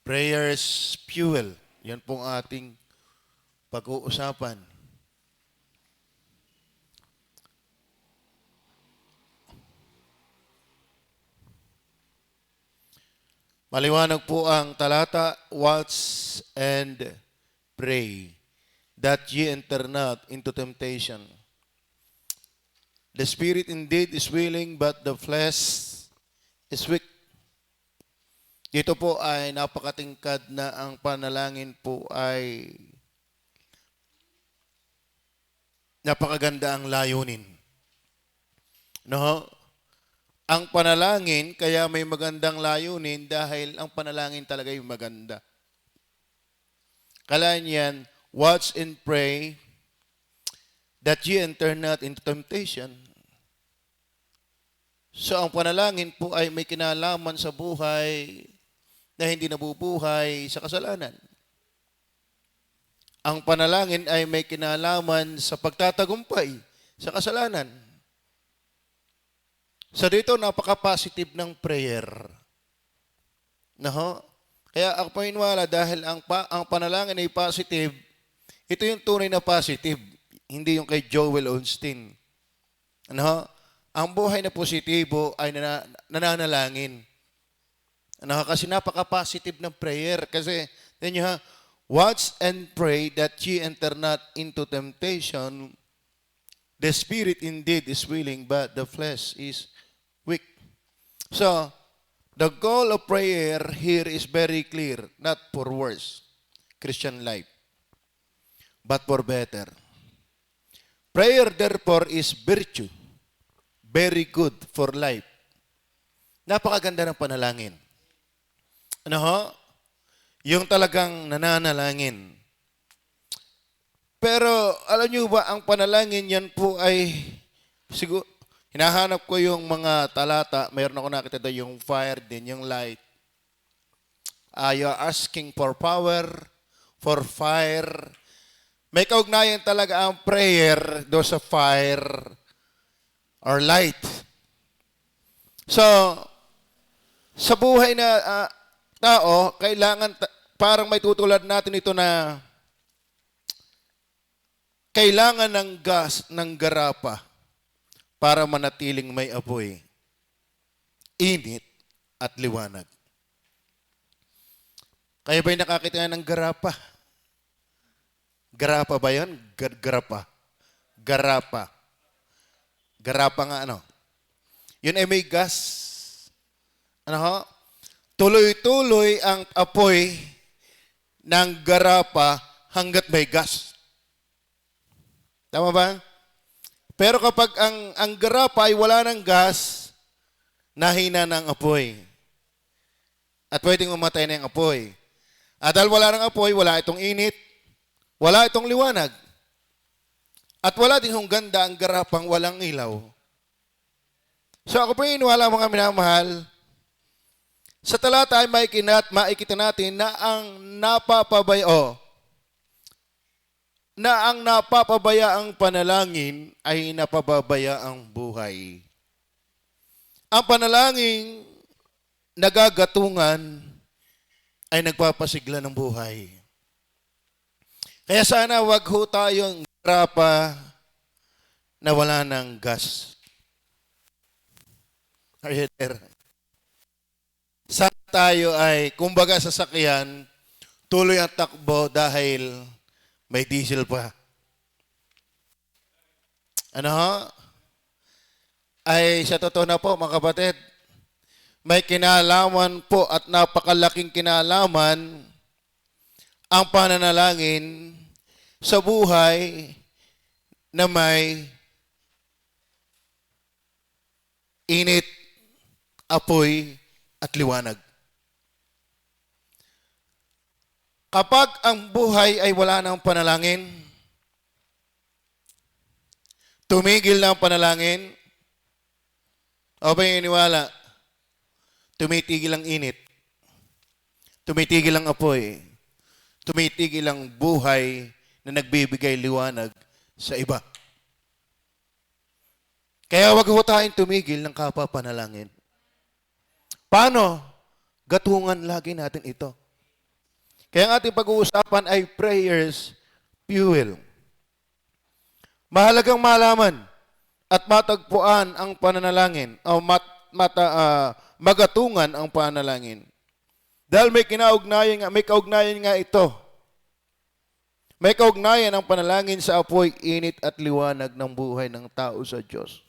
Prayers fuel. Yan pong ating pag-uusapan. Maliwanag po ang talata, watch and pray, that ye enter not into temptation. The spirit indeed is willing, but the flesh is weak. Dito po ay napakatingkad na ang panalangin po ay napakaganda ang layunin. No? Ang panalangin, kaya may magandang layunin dahil ang panalangin talaga yung maganda. Kala niyan, watch and pray that ye enter not into temptation. So ang panalangin po ay may kinalaman sa buhay na hindi nabubuhay sa kasalanan. Ang panalangin ay may kinalaman sa pagtatagumpay sa kasalanan. So dito, napaka-positive ng prayer. No? Kaya ako paniniwala dahil ang panalangin ay positive, ito yung tunay na positive, hindi yung kay Joel Osteen. Ano? Ang buhay na positibo ay nananalangin. Ano? Kasi napaka-positive ng prayer. Kasi, then watch and pray that ye enter not into temptation. The spirit indeed is willing, but the flesh is weak. So, the goal of prayer here is very clear, not for worse, Christian life, but for better. Prayer, therefore, is virtue, very good for life. Napakaganda ng panalangin. Ano ho? Yung talagang nananalangin. Pero, alam nyo ba, ang panalangin yan po ay, siguro, hinahanap ko yung mga talata, mayroon ako nakita doon yung fire din, yung light. You're asking for power, for fire. May kaugnayan talaga ang prayer do sa fire or light. So, sa buhay na tao, kailangan, parang may tutulad natin ito na kailangan ng gas, ng garapa para manatiling may apoy, init at liwanag. Kaya ba'y nakakita ng garapa? Garapa ba yan? Garapa. Garapa. Garapa nga ano? Yun ay may gas. Ano ho? Tuloy-tuloy ang apoy ng garapa hanggat may gas. Tama ba? Pero kapag ang garapa ay wala ng gas, nahina ng apoy. At pwedeng mamatay na yung apoy. At dahil wala ng apoy, wala itong init, wala itong liwanag. At wala din hong ganda ang garapang walang ilaw. So ako po iniwala mga minamahal, sa talata ay makikita natin na ang napapabayaang panalangin ay napababayaang buhay. Ang panalangin nagagatungan ay nagpapasigla ng buhay. Kaya sana wag ho tayong garapa na wala ng gas. Are you there? Sana tayo ay, kumbaga sasakyan, tuloy ang takbo dahil may diesel pa. Ano ho? Ay sa totoo na po mga kapatid, may kinalaman po at napakalaking kinalaman ang pananalangin sa buhay na may init, apoy, at liwanag. Kapag ang buhay ay wala ng panalangin, tumigil na ang panalangin, o ba yung iniwala? Tumitigil ang init, tumitigil ang apoy, tumitigil ang buhay na nagbibigay liwanag sa iba. Kaya wag ho tayong tumigil ng kapapanalangin. Paano? Gatungan lagi natin ito. Kaya ang ating pag-uusapan ay prayers fuel. Mahalagang malaman at matagpuan ang pananalangin o magatungan ang pananalangin. Dahil may kaugnayan nga ito. May kaugnayan ang panalangin sa apoy, init at liwanag ng buhay ng tao sa Diyos.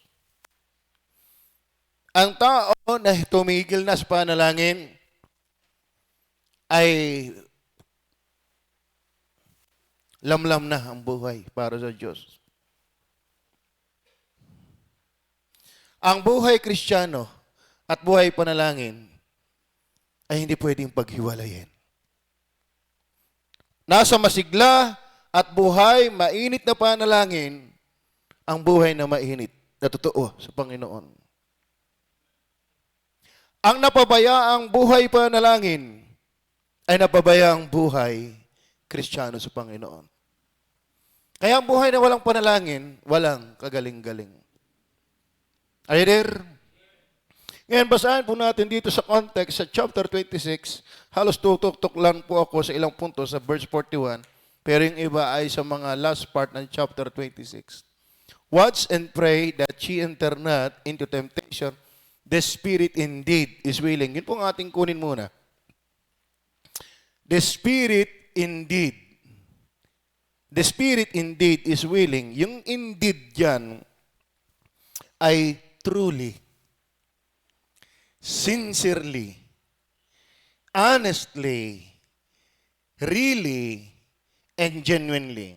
Ang tao na tumigil na sa panalangin ay lamlam na ang buhay para sa Diyos. Ang buhay Kristiyano at buhay panalangin ay hindi pwedeng paghiwalayin. Nasa masigla at buhay, mainit na panalangin, ang buhay na mainit na totoo sa Panginoon. Ang napabayaang buhay panalangin ay napabayaang buhay Kristiyano sa Panginoon. Kaya ang buhay na walang panalangin, walang kagaling-galing. Are you there? Ngayon, basahin po natin dito sa context, sa chapter 26. Halos tutok-tok lang po ako sa ilang punto sa verse 41. Pero yung iba ay sa mga last part ng chapter 26. Watch and pray that ye enter not into temptation. The spirit indeed is willing. Yun po ang ating kunin muna. The spirit indeed. The spirit indeed is willing. Yung indeed dyan ay truly, sincerely, honestly, really, and genuinely.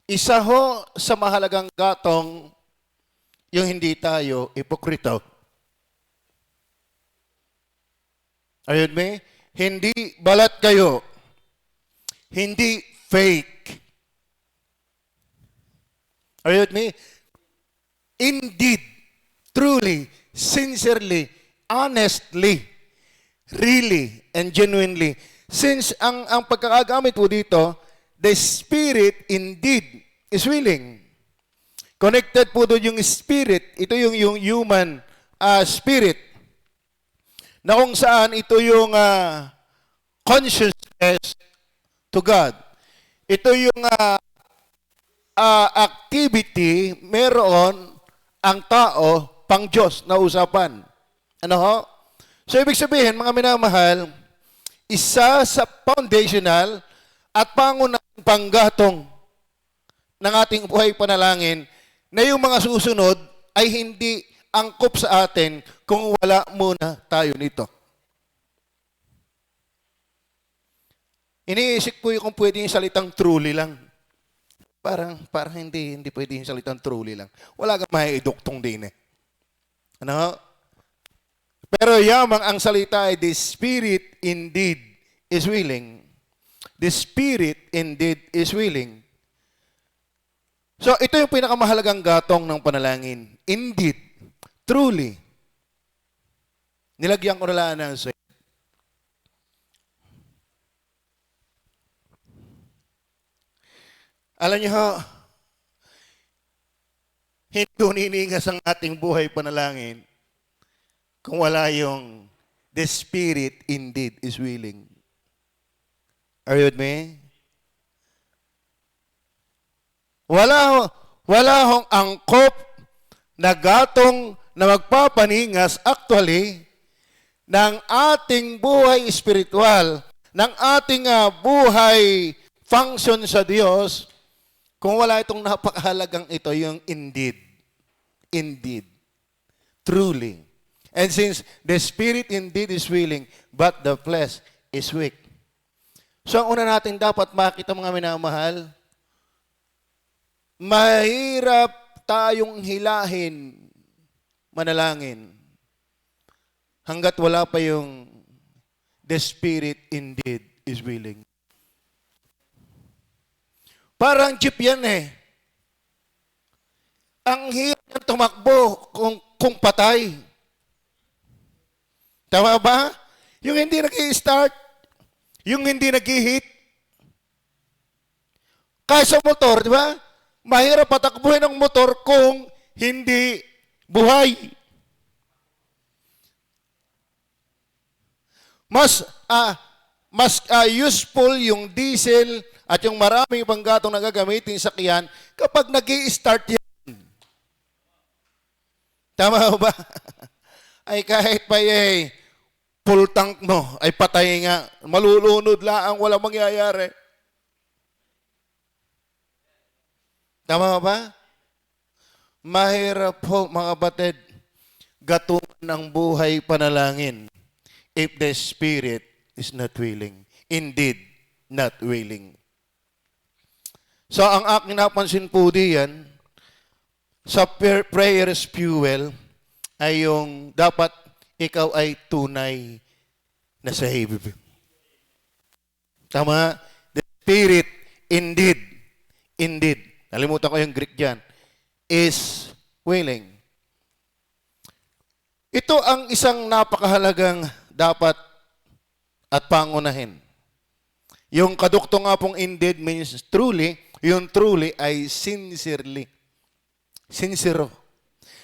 Isa ho sa mahalagang gatong yung hindi tayo ipokrito. Ayun me? Hindi balat kayo. Hindi fake. Ayun me? Indeed, truly, sincerely, honestly, really, and genuinely. Since ang pagkakagamit po dito, the spirit indeed is willing. Connected po doon yung spirit. Ito yung human spirit. Na kung saan ito yung consciousness to God. Ito yung activity meron ang tao pang Diyos na usapan. Ano ho? So, ibig sabihin, mga minamahal, isa sa foundational at pangunahing panggatong ng ating buhay panalangin na yung mga susunod ay hindi angkop sa atin kung wala muna tayo nito. Iniisip ko kung pwede yung salitang truly lang. Parang hindi pwede yung salitang truly lang. Wala kang maiduktong din eh. Ano? Pero yamang ang salita ay the spirit indeed is willing. The spirit indeed is willing. So ito yung pinakamahalagang gatong ng panalangin. Indeed. Truly. Nilagyan ko na lang ng say. Alam niyo ho, hindi uniningas ang ating buhay panalangin kung wala yung the spirit indeed is willing. Are you with me? Wala hong angkop na gatong na magpapaningas actually ng ating buhay espiritual, ng ating buhay function sa Diyos, kung wala itong napakahalagang ito, yung indeed. Indeed. Truly. And since the spirit indeed is willing, but the flesh is weak. So ang una natin dapat makita, mga minamahal, mahirap tayong hilahin manalangin hanggat wala pa yung the spirit indeed is willing. Parang jeep yan eh. Ang hirap niyang tumakbo kung patay. Tama ba? Yung hindi nag-i-start, yung hindi nag-i-hit. Kaya sa motor, di ba? Mahirap patakbuhin ng motor kung hindi buhay. mas useful yung diesel at yung maraming panggatong na gagamitin sa sakyan kapag nag-i-start yan. Tama ba? Ay kahit pa full tank mo, ay patay nga. Malulunod lang, walang mangyayari. Tama ba? Mahirap po mga kapatid, gatungan ng buhay panalangin if the Spirit is not willing. Indeed, not willing. So ang aking napansin po diyan, sa prayer is fuel, ay yung dapat ikaw ay tunay na saved. Tama? The Spirit, indeed, nalimutan ko yung Greek dyan, is willing. Ito ang isang napakahalagang dapat at pangunahin. Yung kadukto nga pong indeed means truly, yung truly ay sincerely. Sincero.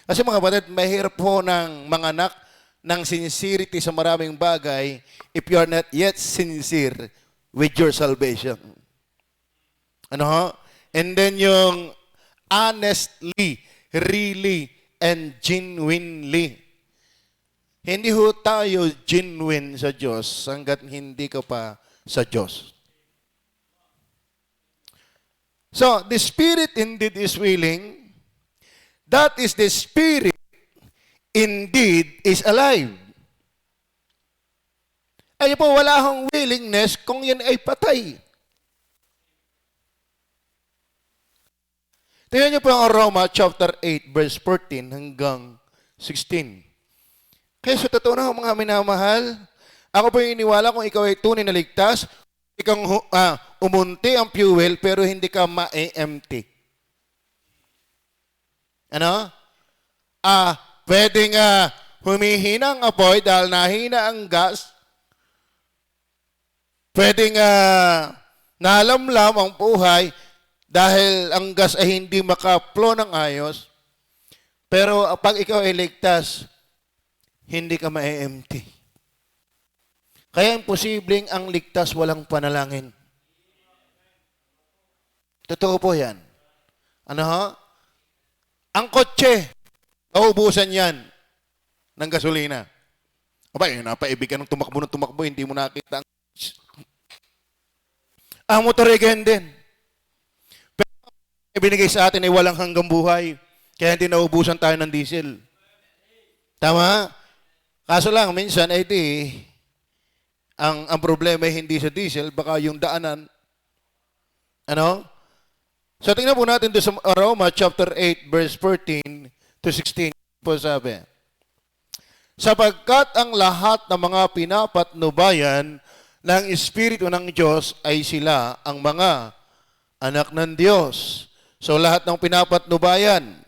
Kasi mga kapatid, mahirap po ng mga anak ng sincerity sa maraming bagay if you are not yet sincere with your salvation. Ano ho? And then yung honestly, really, and genuinely. Hindi ho tayo genuine sa Diyos hanggat hindi ka pa sa Diyos. So, the Spirit indeed is willing. That is the Spirit indeed is alive. Ay po, wala hong willingness kung yan ay patay. Tingnan niyo po ang Roma chapter 8 verse 14 hanggang 16. Kaya sa totoo na mga minamahal, ako po yung iniwala kung ikaw ay tunay na ligtas, ikaw umunti ang fuel pero hindi ka ma-empty. Ano? Pwedeng humihina ang apoy dahil nahina ang gas. Pwedeng nalamlam ang buhay dahil ang gas ay hindi maka-flow ng ayos. Pero pag ikaw ay ligtas, hindi ka ma-empty. Kaya imposibleng ang ligtas walang panalangin. Totoo po yan. Ano ho? Ang kotse, naubusan yan ng gasolina. Aba, napaibig ka ng tumakbo, hindi mo nakita. Ang motor ay ganyan din. Pero ibinigay sa atin ay walang hanggang buhay. Kaya hindi naubusan tayo ng diesel. Tama? Kaso lang, minsan, ang problema ay hindi sa diesel, baka yung daanan. Ano? So, tingnan po natin doon sa Roma chapter 8, verse 14 to 16. Po sabi, sapagkat ang lahat ng mga pinapatnubayan ng Espiritu ng Diyos ay sila ang mga anak ng Diyos. So, lahat ng pinapatnubayan,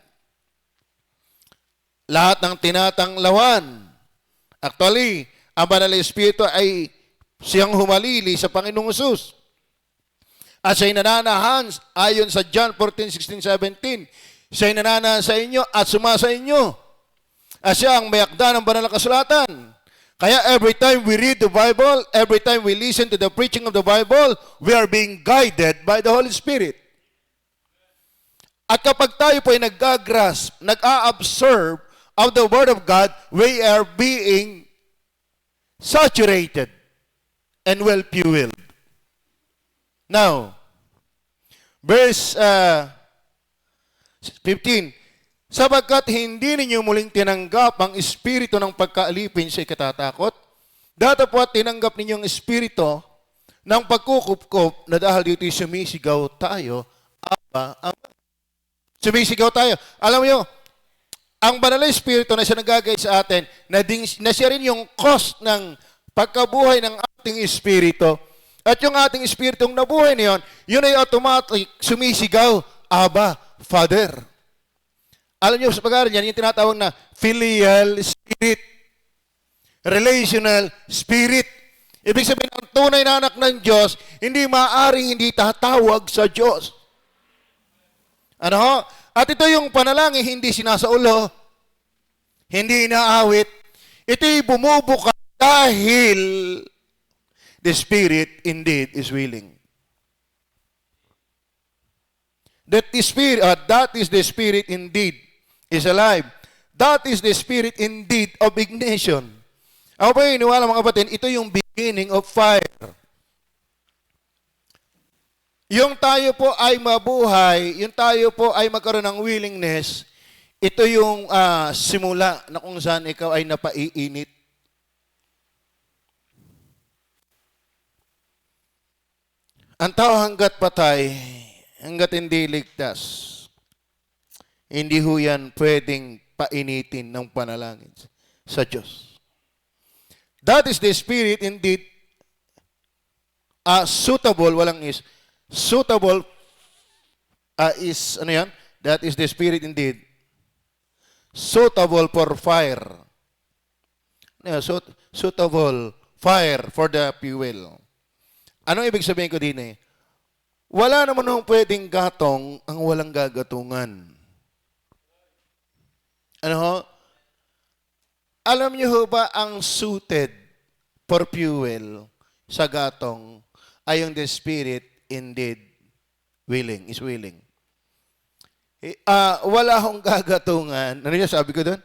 lahat ng tinatanglawan, actually, ang Banal na Espiritu ay siyang humalili sa Panginoong Hesus. At siya'y nananahan, ayon sa John 14:16, 17, siya'y nananahan sa inyo at sumasa inyo. At siya ang may akda ng banal na kasulatan. Kaya every time we read the Bible, every time we listen to the preaching of the Bible, we are being guided by the Holy Spirit. At kapag tayo po ay nag-grasp, nag-a-observe of the Word of God, we are being saturated and well-fueled. Now, verse 15, sapagkat hindi ninyo muling tinanggap ang espiritu ng pagkaalipin sa ikatatakot, datapwat tinanggap ninyo ang espiritu ng pagkukupkop na dahil dito'y sumisigaw tayo, sumisigaw tayo. Alam mo, ang banal na espiritu na siya nagagay sa atin, na siya rin yung cause ng pagkabuhay ng ating espiritu. At yung ating espiritong nabuhay na yun ay automatic sumisigaw, Abba, Father. Alam niyo sa pag-aaral niyan, yung tinatawag na filial spirit, relational spirit. Ibig sabihin, ang tunay na anak ng Diyos, hindi maaaring hindi tatawag sa Diyos. Ano ho? At ito yung panalangin, hindi sinasaulo, hindi inaawit. Ito'y bumubuka dahil the spirit indeed is willing. That is the spirit indeed is alive. That is the spirit indeed of ignition. Ako po iniwala mga kapatid, ito yung beginning of fire. Yung tayo po ay mabuhay, yung tayo po ay magkaroon ng willingness, ito yung simula na kung saan ikaw ay napaiinit. Ang tao hanggat patay, hanggat hindi ligtas, hindi ho yan pwedeng painitin ng panalangin sa Diyos. That is the spirit indeed suitable, walang is, suitable is, ano yan? That is the spirit indeed suitable for fire. Suitable fire for the fuel. Anong ibig sabihin ko din eh? Wala naman nung pwedeng gatong ang walang gagatungan. Ano ho? Alam niyo ho ba ang suited for fuel sa gatong ay yung the spirit indeed willing, is willing. Wala hong gagatungan. Ano yung sabi ko doon?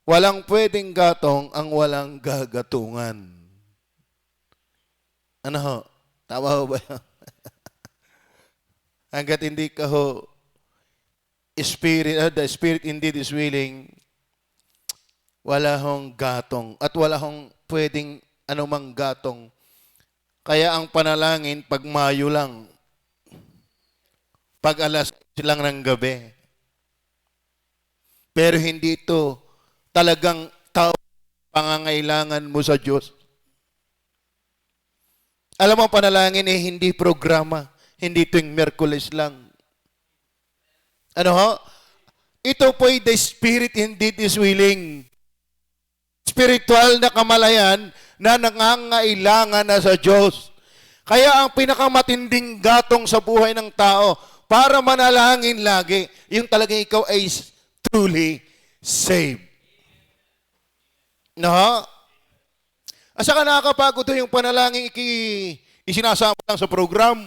Walang pwedeng gatong ang walang gagatungan. Ano ho? Tama ho ba yun? Hanggat hindi ka ho the spirit indeed is willing, wala hong gatong at wala hong pwedeng anumang gatong. Kaya ang panalangin pag Mayo lang, pag alas lang ng gabi. Pero hindi ito talagang pangangailangan mo sa Diyos. Alam mo, panalangin eh hindi programa, hindi tuwing Miyerkules lang. Ano ho? Ito po the spirit indeed is willing. Spiritual na kamalayan na nangangailangan na sa Diyos. Kaya ang pinakamatinding gatong sa buhay ng tao para manalangin lagi, yung talagang ikaw ay truly saved. No? Asa ka nakakapagod to yung panalangin isinasama lang sa program.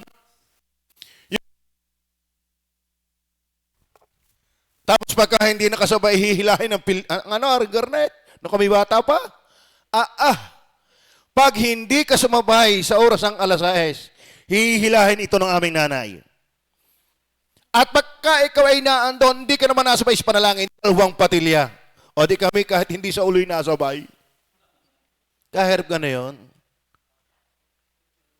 Tapos pagka hindi nakasabay, hihilahin ng Garnet, no kami bata pa. Pag hindi ka sumabay sa oras ng alas 6, hihilahin ito ng aming nanay. At pagka ikaw ay naandon, hindi ka naman nasabay sa panalangin, dalawang patilya. O di kami kahit hindi sa uloy nasabay. Kahirap ka na yun.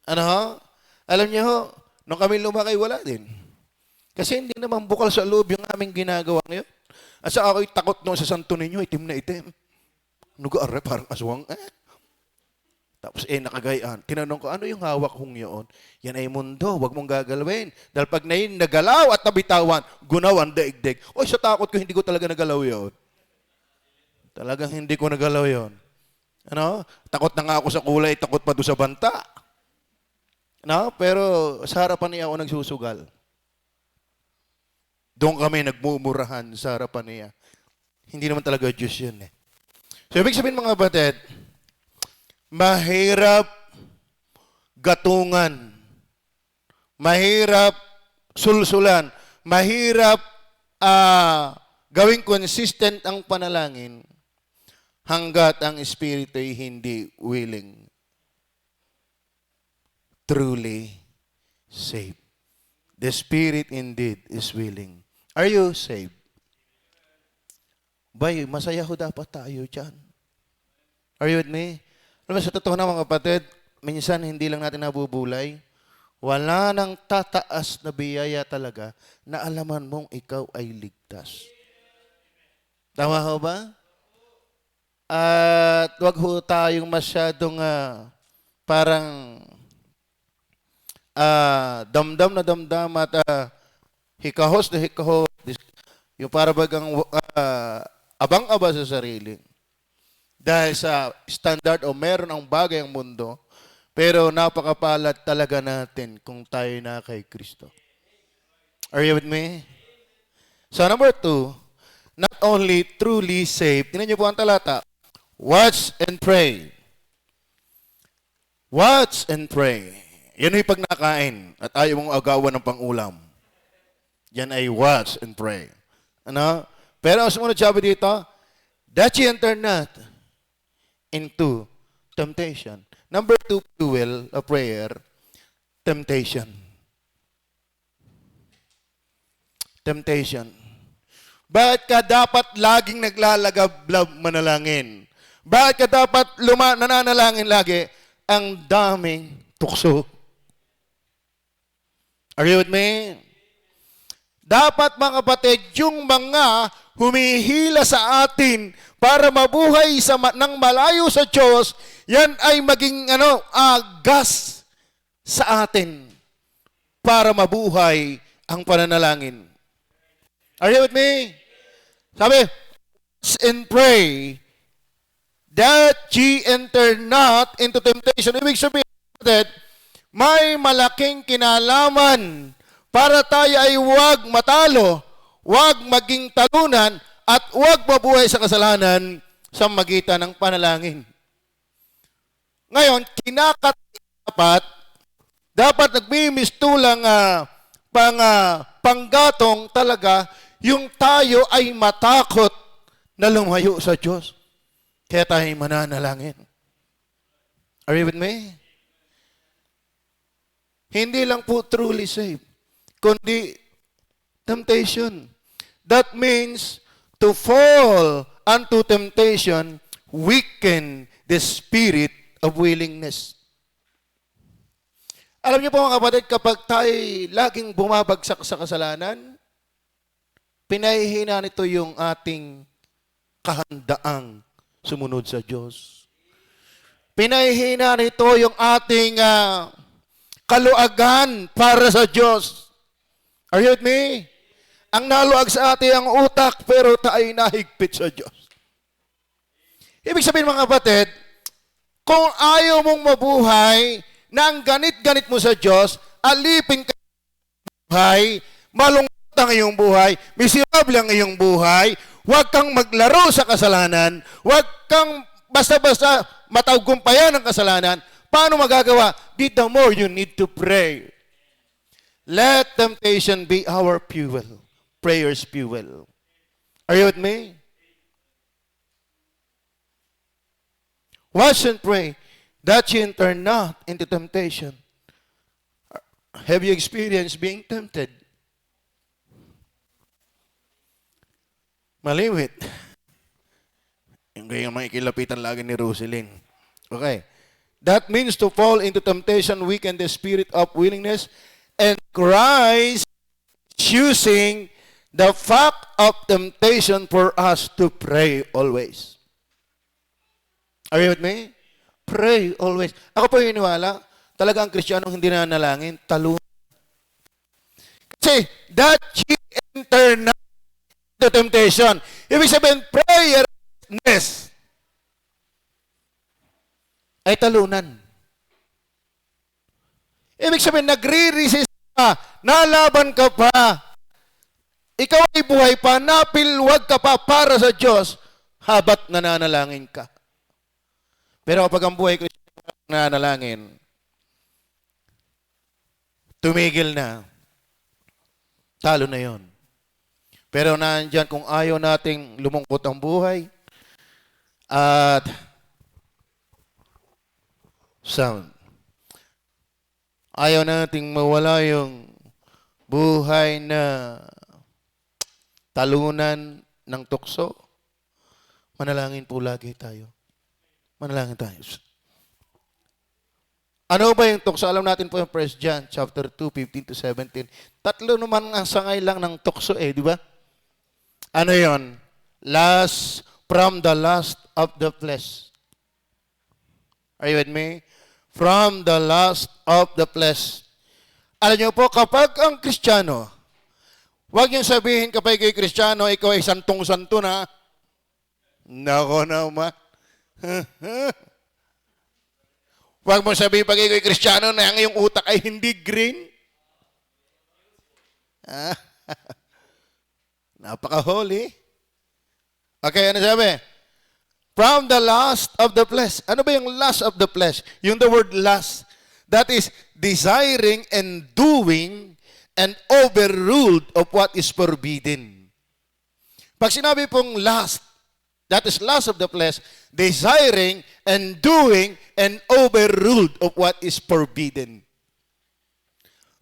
Ano ho? Alam niyo ho, nung kami lumaki, wala din. Kasi hindi naman bukal sa loob yung aming ginagawa ngayon. At sa ako'y takot noon sa santo ninyo, itim na itim. Nugaare, parang aswang. Tapos nakagayaan. Tinanong ko, ano yung hawak kong yun? Yan ay mundo, wag mong gagalawin. Dahil pag nagalaw at nabitawan, gunaw ang daigdig. Oy, sa takot ko, hindi ko talaga nagalaw yun. Talagang hindi ko nagalaw yun. Ano? Takot na nga ako sa kulay, takot pa doon sa banta. No? Pero sa harapan niya ako nagsusugal. Doon kami nagmumurahan sa harapan niya. Hindi naman talaga Diyos yun eh. So, ibig sabihin mga batid, mahirap gatungan, mahirap sulsulan, mahirap gawing consistent ang panalangin hanggat ang Espiritu ay hindi willing. Truly saved. The Spirit indeed is willing. Are you saved? Bay, masaya ho dapat tayo dyan. Are you with me? Alam mo, sa totoo na mga kapatid, minsan hindi lang natin nabubulay. Wala nang tataas na biyaya talaga na alaman mong ikaw ay ligtas. Tama ho ba? At wag ho tayong masyadong parang damdam na damdam at hikahos na hikahos. Yung para bagang abang-aba sa sarili. Dahil sa standard o meron ang bagay ang mundo, pero napakapalad talaga natin kung tayo na kay Kristo. Are you with me? So number 2, not only truly saved, tingnan niyo po ang talata, watch and pray. Watch and pray. Yan ay pag nakain at ayaw mong agawan ng pangulam. Yan ay watch and pray. Ano? Pero ang sumunod sabi dito, that ye enter not into temptation. Number 2, fuel of prayer, temptation. Temptation. Bakit ka dapat laging naglalagablab manalangin? Bakit ka dapat nananalangin lagi? Ang daming tukso. Are you with me? Dapat mga kapatid, yung mga humihila sa atin para mabuhay ng malayo sa Diyos, yan ay maging gas sa atin para mabuhay ang pananalangin. Are you with me? Sabi, and pray that ye enter not into temptation. Ibig sabihin, may malaking kinalaman para tayo ay huwag matalo, huwag maging talunan, at huwag mabuhay sa kasalanan sa magitan ng panalangin. Ngayon, dapat nagmimistulang panggatong talaga yung tayo ay matakot na lumayo sa Diyos. Kaya tayo mananalangin. Are you with me? Hindi lang po truly saved, kundi temptation. That means to fall unto temptation weaken the spirit of willingness. Alam niyo po mga kapatid, kapag tayo laging bumabagsak sa kasalanan, pinahihina nito yung ating kahandaang sumunod sa Diyos. Pinahihina nito yung ating kaluagan para sa Diyos. Are you with me? Ang naluag sa atin ang utak, pero tayo nahigpit sa Diyos. Ibig sabihin mga kapatid, kung ayaw mong mabuhay na ang ganit-ganit mo sa Diyos, alipin ka sa buhay, malungkot ang iyong buhay, miserable ang iyong buhay, huwag kang maglaro sa kasalanan, huwag kang basta-basta matagumpayan ng kasalanan, paano magagawa? The more you need to pray. Let temptation be our fuel. Prayer's fuel. Are you with me? Watch and pray that you enter not into temptation. Have you experienced being tempted? Maliwit. Yung kaya makikilapitan lagi ni Roselyn. Okay. That means to fall into temptation, weaken the spirit of willingness, and Christ choosing the fact of temptation for us to pray always. Are you with me? Pray always. Ako po hiniwala, talaga ang Kristiyanong hindi nanalangin, talon. Kasi, that ye enter not into temptation. Ibig sabihin, prayerlessness ay talunan. Ibig sabihin, nagre-resist ka, nalaban ka pa, ikaw ay buhay pa, napilwag ka pa para sa Diyos, habat nananalangin ka. Pero kapag ang buhay ko nananalangin, tumigil na, talo na yon. Pero nandiyan kung ayaw nating lumungkot ang buhay, at sound. Ayaw nating mawala yung buhay na talunan ng tukso. Manalangin po lagi tayo. Manalangin tayo. Ano ba yung tukso? Alam natin po yung 1 John chapter 2, 15-17. Tatlo naman ang sangay lang ng tukso di ba? Ano yon? From the lust of the flesh. Are you with me? From the lust of the flesh. Alam niyo po, kapag ang Kristiyano, huwag niyong sabihin kapag ikaw Kristiyano, ikaw ay santong-santo na. Nako naman. Huwag mo sabihin pag ikaw ay Kristiyano na ang iyong utak ay hindi green. Napaka-holy. Okay, ano sabi? From the lust of the flesh. Ano ba yung lust of the flesh? Yung the word lust. That is desiring and doing and overruled of what is forbidden. Pag sinabi pong lust, that is lust of the flesh, desiring and doing and overruled of what is forbidden.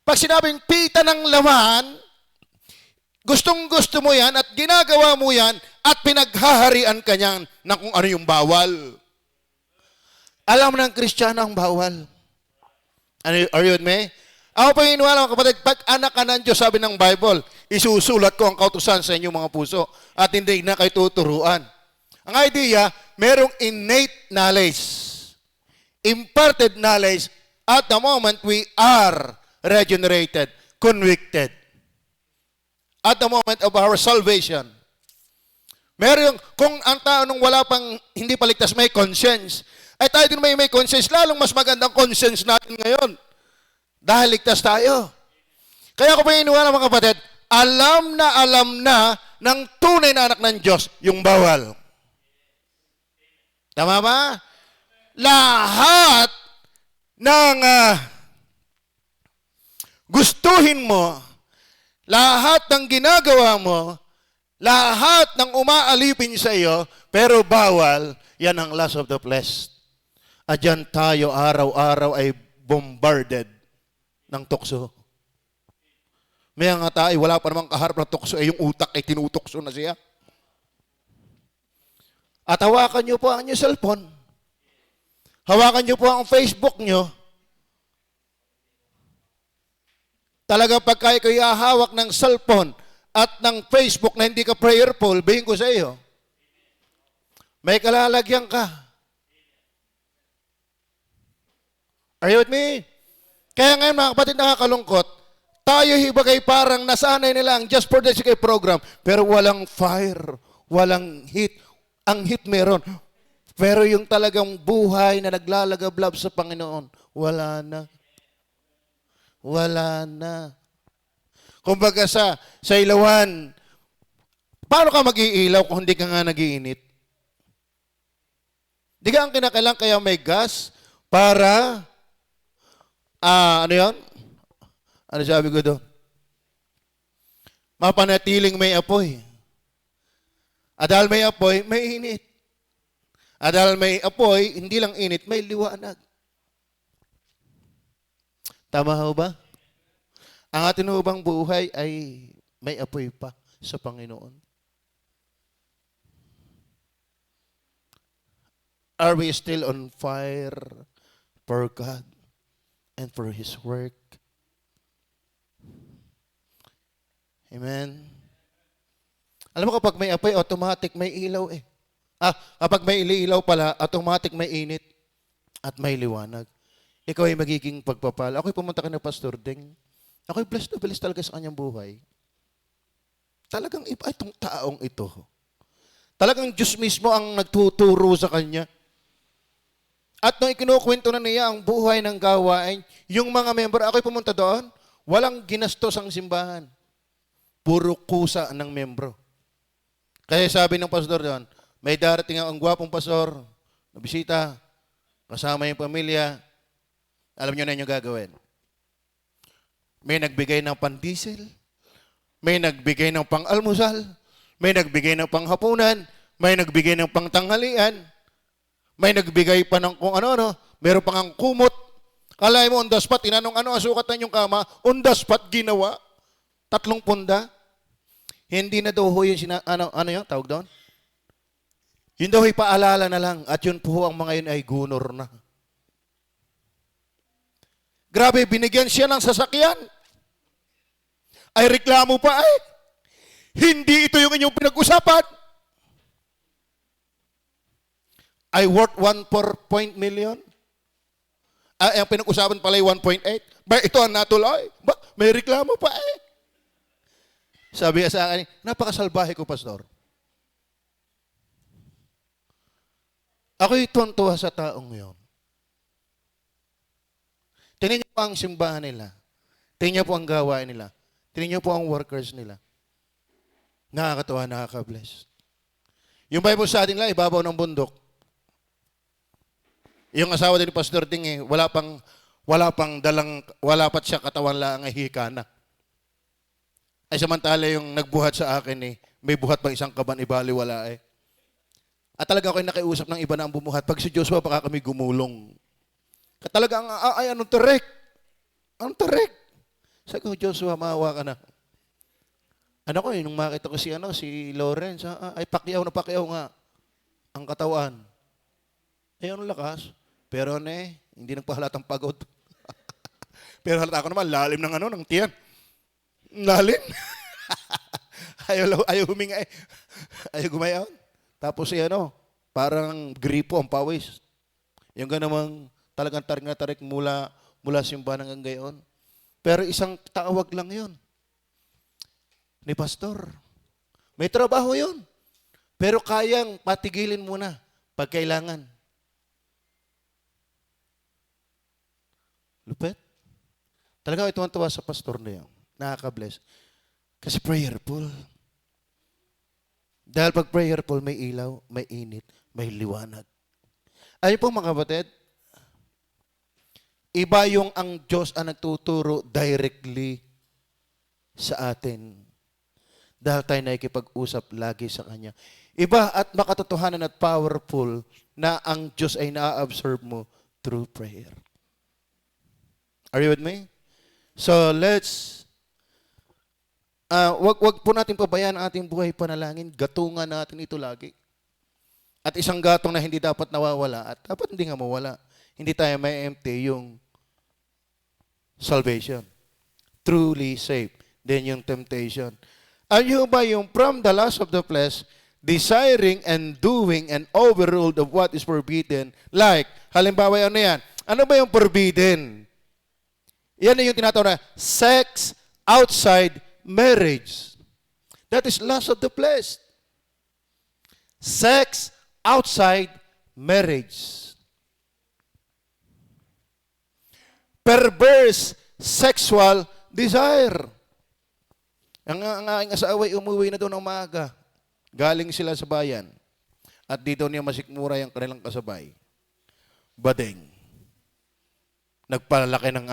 Pag sinabing pita ng laman, gustong-gusto mo yan at ginagawa mo yan at pinaghaharian ka niyan na kung ano yung bawal. Alam ng Kristiyano ang bawal. Are you with me? Ako pa iniwala mga kapatid, pag anak ka ng Diyos, sabi ng Bible, isusulat ko ang kautusan sa inyong mga puso at hindi na kayo tuturuan. Ang idea, merong innate knowledge, imparted knowledge at the moment we are regenerated, convicted. At the moment of our salvation. Meron, kung ang tao nung wala pang, hindi paligtas, may conscience, ay tayo din may conscience, lalong mas magandang conscience natin ngayon. Dahil ligtas tayo. Kaya ako pa iniwala mga kapatid, alam na ng tunay na anak ng Diyos yung bawal. Tama ba? Lahat ng gustuhin mo, lahat ng ginagawa mo, lahat ng umaalipin sa iyo, pero bawal, yan ang lust of the flesh. At yan tayo araw-araw ay bombarded ng tukso. May nga tayo, wala pa namang kaharap ng tukso, yung utak ay tinutukso na siya. At hawakan nyo po ang inyong cellphone. Hawakan nyo po ang Facebook nyo. Talaga pagka kayo hawak ng cellphone at ng Facebook na hindi ka prayerful, bihin ko sa iyo, may kalalagyan ka. Are you with me? Kaya ngayon mga kapatid, nakakalungkot, tayo hibagay parang nasanay nila ang Just for the Sake program, pero walang fire, walang heat. Ang heat meron. Pero yung talagang buhay na naglalagablab sa Panginoon, wala na. Wala na. Kumbaga sa ilawan, paano ka mag-iilaw kung hindi ka nga nag-iinit? Di ka ang kinakailangan kaya may gas para, ano yan? Ano sabi ko doon? Mapanatiling may apoy. At dahil may apoy, may init. At dahil may apoy, hindi lang init, may liwanag. Tama ho ba? Ang ating ubang buhay ay may apoy pa sa Panginoon. Are we still on fire for God and for His work? Amen. Alam mo kapag may apoy, automatic may ilaw eh. Kapag may ilaw pala, automatic may init at may liwanag. Ikaw ay magiging pagpapala. Ako'y pumunta ka na Pastor Deng. Ako'y blessed na blessed talaga sa kanyang buhay. Talagang iba itong taong ito. Talagang Diyos mismo ang nagtuturo sa kanya. At nung ikinukwento na niya ang buhay ng gawain, yung mga member, ako'y pumunta doon, walang ginastos ang simbahan. Puro kusa ng membro. Kaya sabi ng pastor doon, may darating ang gwapong pastor, na bisita, kasama yung pamilya, alam nyo na yung gagawin. May nagbigay ng pan-diesel, may nagbigay ng pang-almusal, may nagbigay ng panghapunan, may nagbigay ng pangtanghalian, may nagbigay pa ng kung ano-ano, meron pang ang kumot. Kalay mo, on the spot, tinanong ano ang sukatan yung kama, on the spot ginawa, 3 punda. Hindi na daw ho yung ano yung tawag doon? Yun daw ay paalala na lang at yun po ang mga yun ay gunor na. Grabe, binigyan siya ng sasakyan. Ay reklamo pa ay. Hindi ito yung inyong pinag-usapan. Ay worth 1.4 million. Ang pinag-usapan pala ay 1.8. Ba ito ang natuloy? Ba, may reklamo pa eh. Sabi sa akin, napakasalbahe ko, Pastor. Ako'y tuntua sa taong yon. Tingnan niyo po ang simbahan nila. Tingnan niyo po ang gawain nila. Tingnan niyo po ang workers nila. Nakakatawa, nakaka-bless. Yung Bible sa atin lang, ibabaw ng bundok. Yung asawa din ni Pastor Ding, wala pa siya katawan lang ay hika na. Ay samantala yung nagbuhat sa akin may buhat pang isang kaban, ibaliwala At talaga ako'y nakiusap ng iba na ang bumuhat. Pag si Joshua, baka kami gumulong. Talaga anong tarek? Anong tarek? Sabi ko, Joshua, maawa ka na. Ano ko nung makita ko si Lawrence, ay pakyaw na pakyaw nga ang katawan. Anong lakas? Pero hindi nagpahalatang pagod. Pero halata ko naman, lalim ng tiyan. Lalim. ayaw huminga Ayaw gumayaw. Tapos parang gripo ang pawis. Yung ganamang talagang tarik na tarik mula simbahan hanggang gayon. Pero isang tawag lang yun. Ni Pastor. May trabaho yun. Pero kayang patigilin muna pag kailangan. Lupet. Talaga ito ang tawa sa pastor na yun. Nakaka-bless. Kasi prayerful. Dahil pag prayerful, may ilaw, may init, may liwanag. Ayun po mga kapatid, iba yung ang Diyos ang nagtuturo directly sa atin. Dahil tayo nakikipag-usap lagi sa Kanya. Iba at makatotohanan at powerful na ang Diyos ay na-absorb mo through prayer. Are you with me? So wag po natin pabayaan ang ating buhay panalangin. Gatungan natin ito lagi. At isang gatong na hindi dapat nawawala at dapat hindi nga mawala. Hindi tayo may empty yung salvation. Truly saved. Then yung temptation. Ano ba yung from the lust of the flesh, desiring and doing and overruled of what is forbidden? Like, halimbawa ano yan? Ano ba yung forbidden? Yan na yung tinatawag na sex outside marriage. That is lust of the flesh. Sex outside marriage. Perverse sexual desire. Ang aking asawa ay umuwi na doon ng maaga. Galing sila sa bayan. At dito niya masikmura yung kanilang kasabay. Badeng. Nagpalaki ng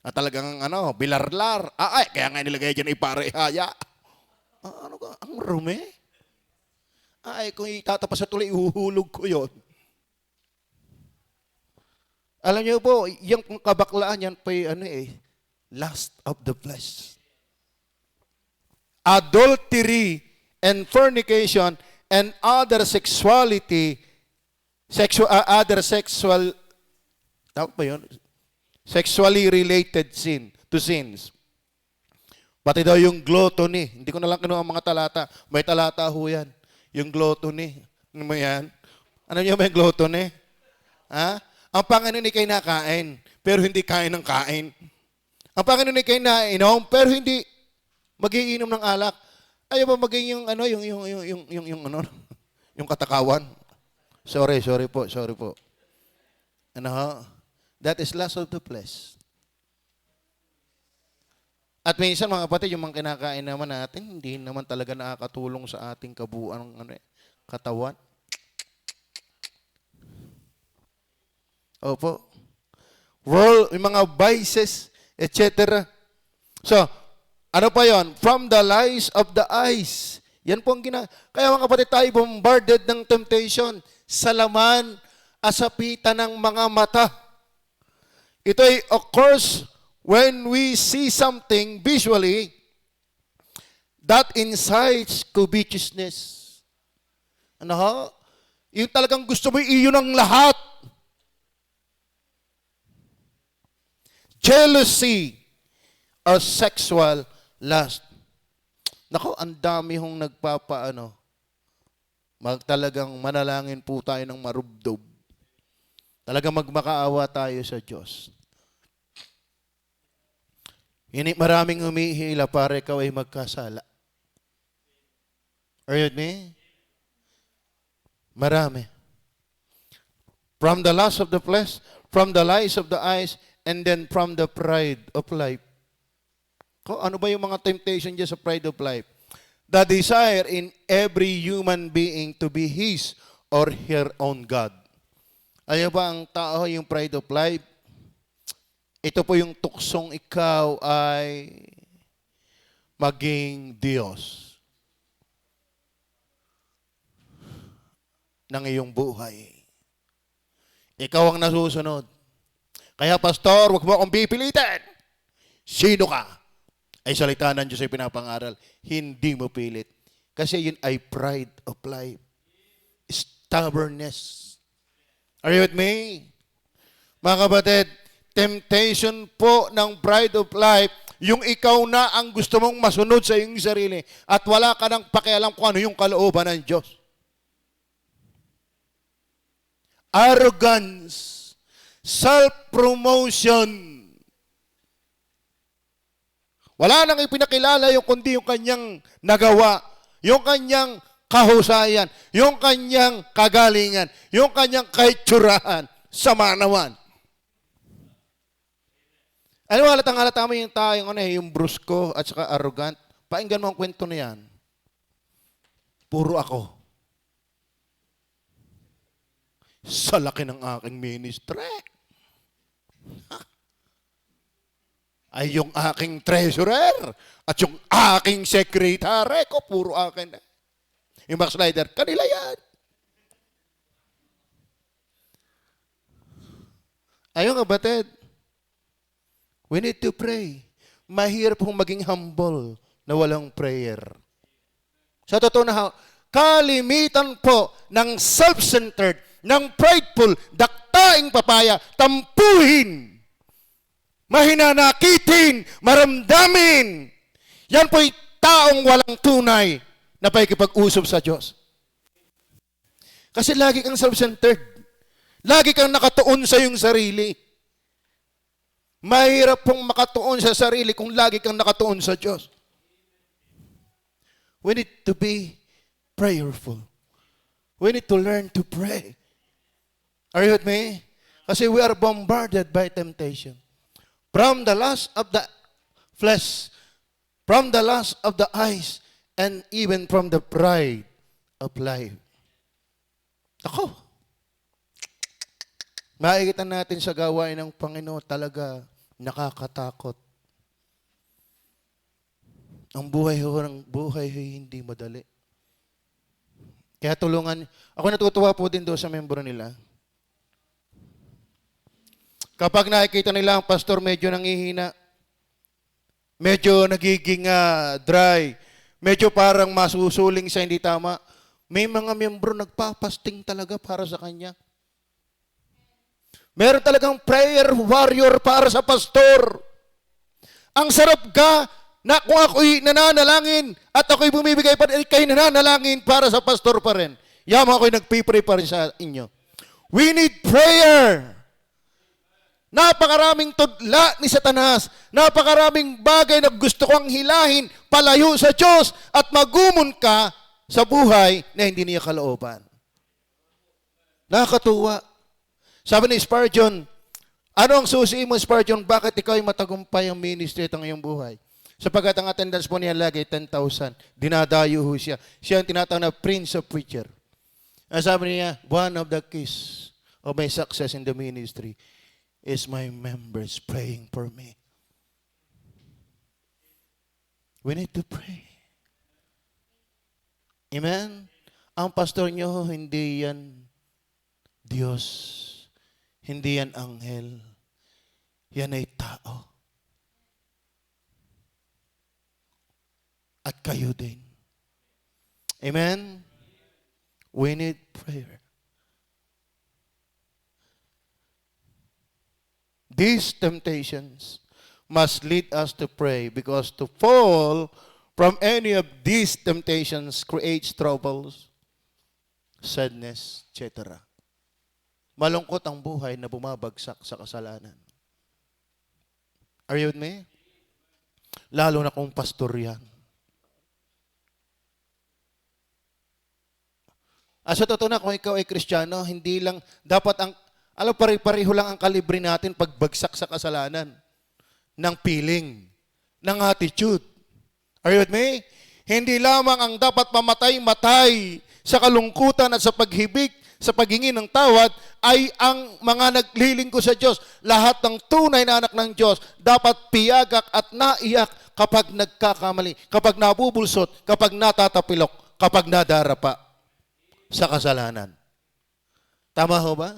at talagang bilarlar. Kaya nga nilagay dyan iparehaya. Ano ka? Ang rumi? Kung itatapas sa tuloy, ihuhulog ko yon. Alam niyo po, yung kabaklaan yan pa lust of the flesh. Adultery and fornication and other sexuality, other sexual, tawag ba yun? Sexually related sins. Pati daw yung gluttony. Hindi ko na lang kinuha ang mga talata. May talata ho yan. Yung gluttony. Ano mo yan? Ano niyo ba yung gluttony? Ang Panginoon ay kinakain, pero hindi kain ng kain. Ang Panginoon ay kinainom, pero hindi magiinom ng alak. Ayaw ba maging yung yung katakawan? Sorry po. That is lust of the flesh. At minsan mga kapatid, yung mga kinakain naman natin, hindi naman talaga nakakatulong sa ating kabuuan ng katawan. Opo. Yung mga vices, etc. So, ano pa yon? From the lies of the eyes. Yan po ang Kaya mga kapatid, tayo bombarded ng temptation sa laman, asapitan ng mga mata. Ito ay occurs when we see something visually that incites covetousness. Yung talagang gusto mo iyon ang lahat. Jealousy or sexual lust. Ang dami hong talagang manalangin po tayo ng marubdob. Talagang magmakaawa tayo sa Diyos. Maraming humihila para ikaw ay magkasala. Are you with me? Marami. From the lust of the flesh, from the lies of the eyes, and then from the pride of life. Ano ba yung mga temptation dyan sa pride of life? the desire in every human being to be his or her own God. Alam ba ang tao, yung pride of life, ito po yung tuksong ikaw ay maging Diyos ng iyong buhay. Ikaw ang nasusunod. Kaya pastor, wag mo akong pipilitin. Sino ka? Ay salita ng Diyos ay pinapangaral. Hindi mo pilit. Kasi yun ay pride of life. Stubbornness. Are you with me? Mga kapatid, temptation po ng pride of life, yung ikaw na ang gusto mong masunod sa iyong sarili at wala ka nang pakialam kung ano yung kalooban ng Diyos. Arrogance, self-promotion. Wala nang ipinakilala yung kundi yung kanyang nagawa, yung kanyang kahusayan, yung kanyang kagalingan, yung kanyang kaitsurahan sa manawan. Ano halatang-halata mo yung tao, yung brusko at saka arrogant? Painggan mo ang kwento na yan. Puro ako. Sa laki ng aking ministry. Ay yung aking treasurer at yung aking secretary ko, puro akin. Yung backslider, kanila yan. Ayun kapatid, we need to pray. Mahirap pong maging humble na walang prayer. Sa totoo na, kalimitan po ng self-centered, ng prideful, daktaing papaya, tampuhin, mahinanakitin, maramdamin. Yan po'y taong walang tunay na pakikipag-usap sa Diyos. Kasi lagi kang self-centered. Lagi kang nakatuon sa iyong sarili. Mahirap pong makatuon sa sarili kung lagi kang nakatuon sa Diyos. We need to be prayerful. We need to learn to pray. Are you with me? Kasi we are bombarded by temptation. From the lust of the flesh, from the lust of the eyes, and even from the pride of life. Ako, makikita natin sa gawain ng Panginoon talaga nakakatakot. Ang buhay hindi madali. Kaya tulungan, ako natutuwa po din doon sa membro nila. Kapag nakikita nila ang pastor medyo nangihina, medyo nagiging dry, medyo parang masusuling sa hindi tama, may mga membro nagpapasting talaga para sa kanya. Meron talagang prayer warrior para sa pastor. Ang sarap ka na kung ako'y nananalangin at ako'y bumibigay pa rin, kayo nananalangin para sa pastor pa rin. Yaman ako'y nagpipray pa rin sa inyo. We need prayer. Napakaraming tudla ni Satanas. Napakaraming bagay na gusto kong hilahin, palayo sa Diyos at magumon ka sa buhay na hindi niya kalooban. Nakakatuwa. Sabi ni Spurgeon, ano ang susi mo, Spurgeon? Bakit ikaw ay matagumpay ang ministry at ang iyong buhay? Sapagkat ang attendance po niya lagi 10,000. Dinadayo ho siya. Siya ang tinatawag na Prince of Preacher. Ang sabi niya, one of the keys of my success in the ministry is my members praying for me. We need to pray. Amen? Ang pastor nyo, hindi yan Diyos. Hindi yan anghel. Yan ay tao. At kayo din. Amen? We need prayer. These temptations must lead us to pray because to fall from any of these temptations creates troubles, sadness, etc. Malungkot ang buhay na bumabagsak sa kasalanan. Are you with me? Lalo na kung pastor yan. Sa totoo na, kung ikaw ay Kristiyano, hindi lang, dapat ang, pare-pareho lang ang kalibre natin pagbagsak sa kasalanan. Ng feeling, ng attitude. Are you with me? Hindi lamang ang dapat mamatay-matay sa kalungkutan at sa paghibik, sa paghingi ng tawad, ay ang mga naglilingkod sa Diyos. Lahat ng tunay na anak ng Diyos dapat piyagak at naiyak kapag nagkakamali, kapag nabubulsot, kapag natatapilok, kapag nadarapa sa kasalanan. Tama ho ba?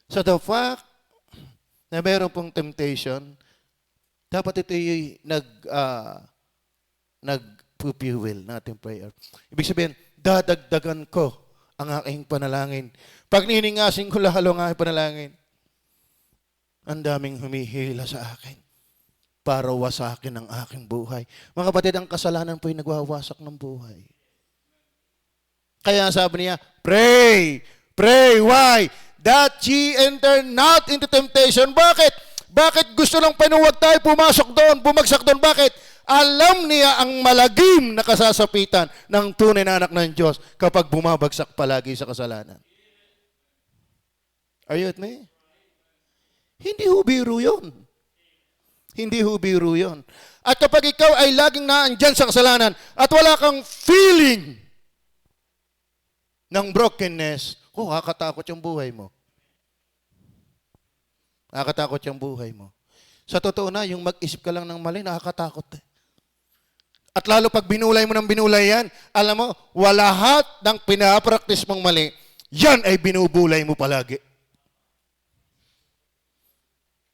So the fact na meron pong temptation, dapat ito yung nag-fuel natin prayer. Ibig sabihin, dadagdagan ko ang aking panalangin. Pag niningasin ko lalo ang aking panalangin, ang daming humihila sa akin para wasakin ang aking buhay. Mga kapatid, ang kasalanan po ay nagwawasak ng buhay. Kaya sabi niya, pray, pray, why? That ye enter not into temptation. Bakit? Bakit gusto ng Panginoon tayo pumasok doon, bumagsak doon? Bakit? Alam niya ang malagim na kasasapitan ng tunay na anak ng Diyos kapag bumabagsak palagi sa kasalanan. Are you with me? Hindi ho biro yun. Hindi ho biro yun. At kapag ikaw ay laging naandyan sa kasalanan at wala kang feeling ng brokenness, kakatakot yung buhay mo. Nakakatakot yung buhay mo. Sa totoo na, yung mag-isip ka lang ng mali, nakakatakot eh. At lalo pag binulay mo ng binulay yan, alam mo, lahat ng pinapraktis mong mali, yan ay binubulay mo palagi.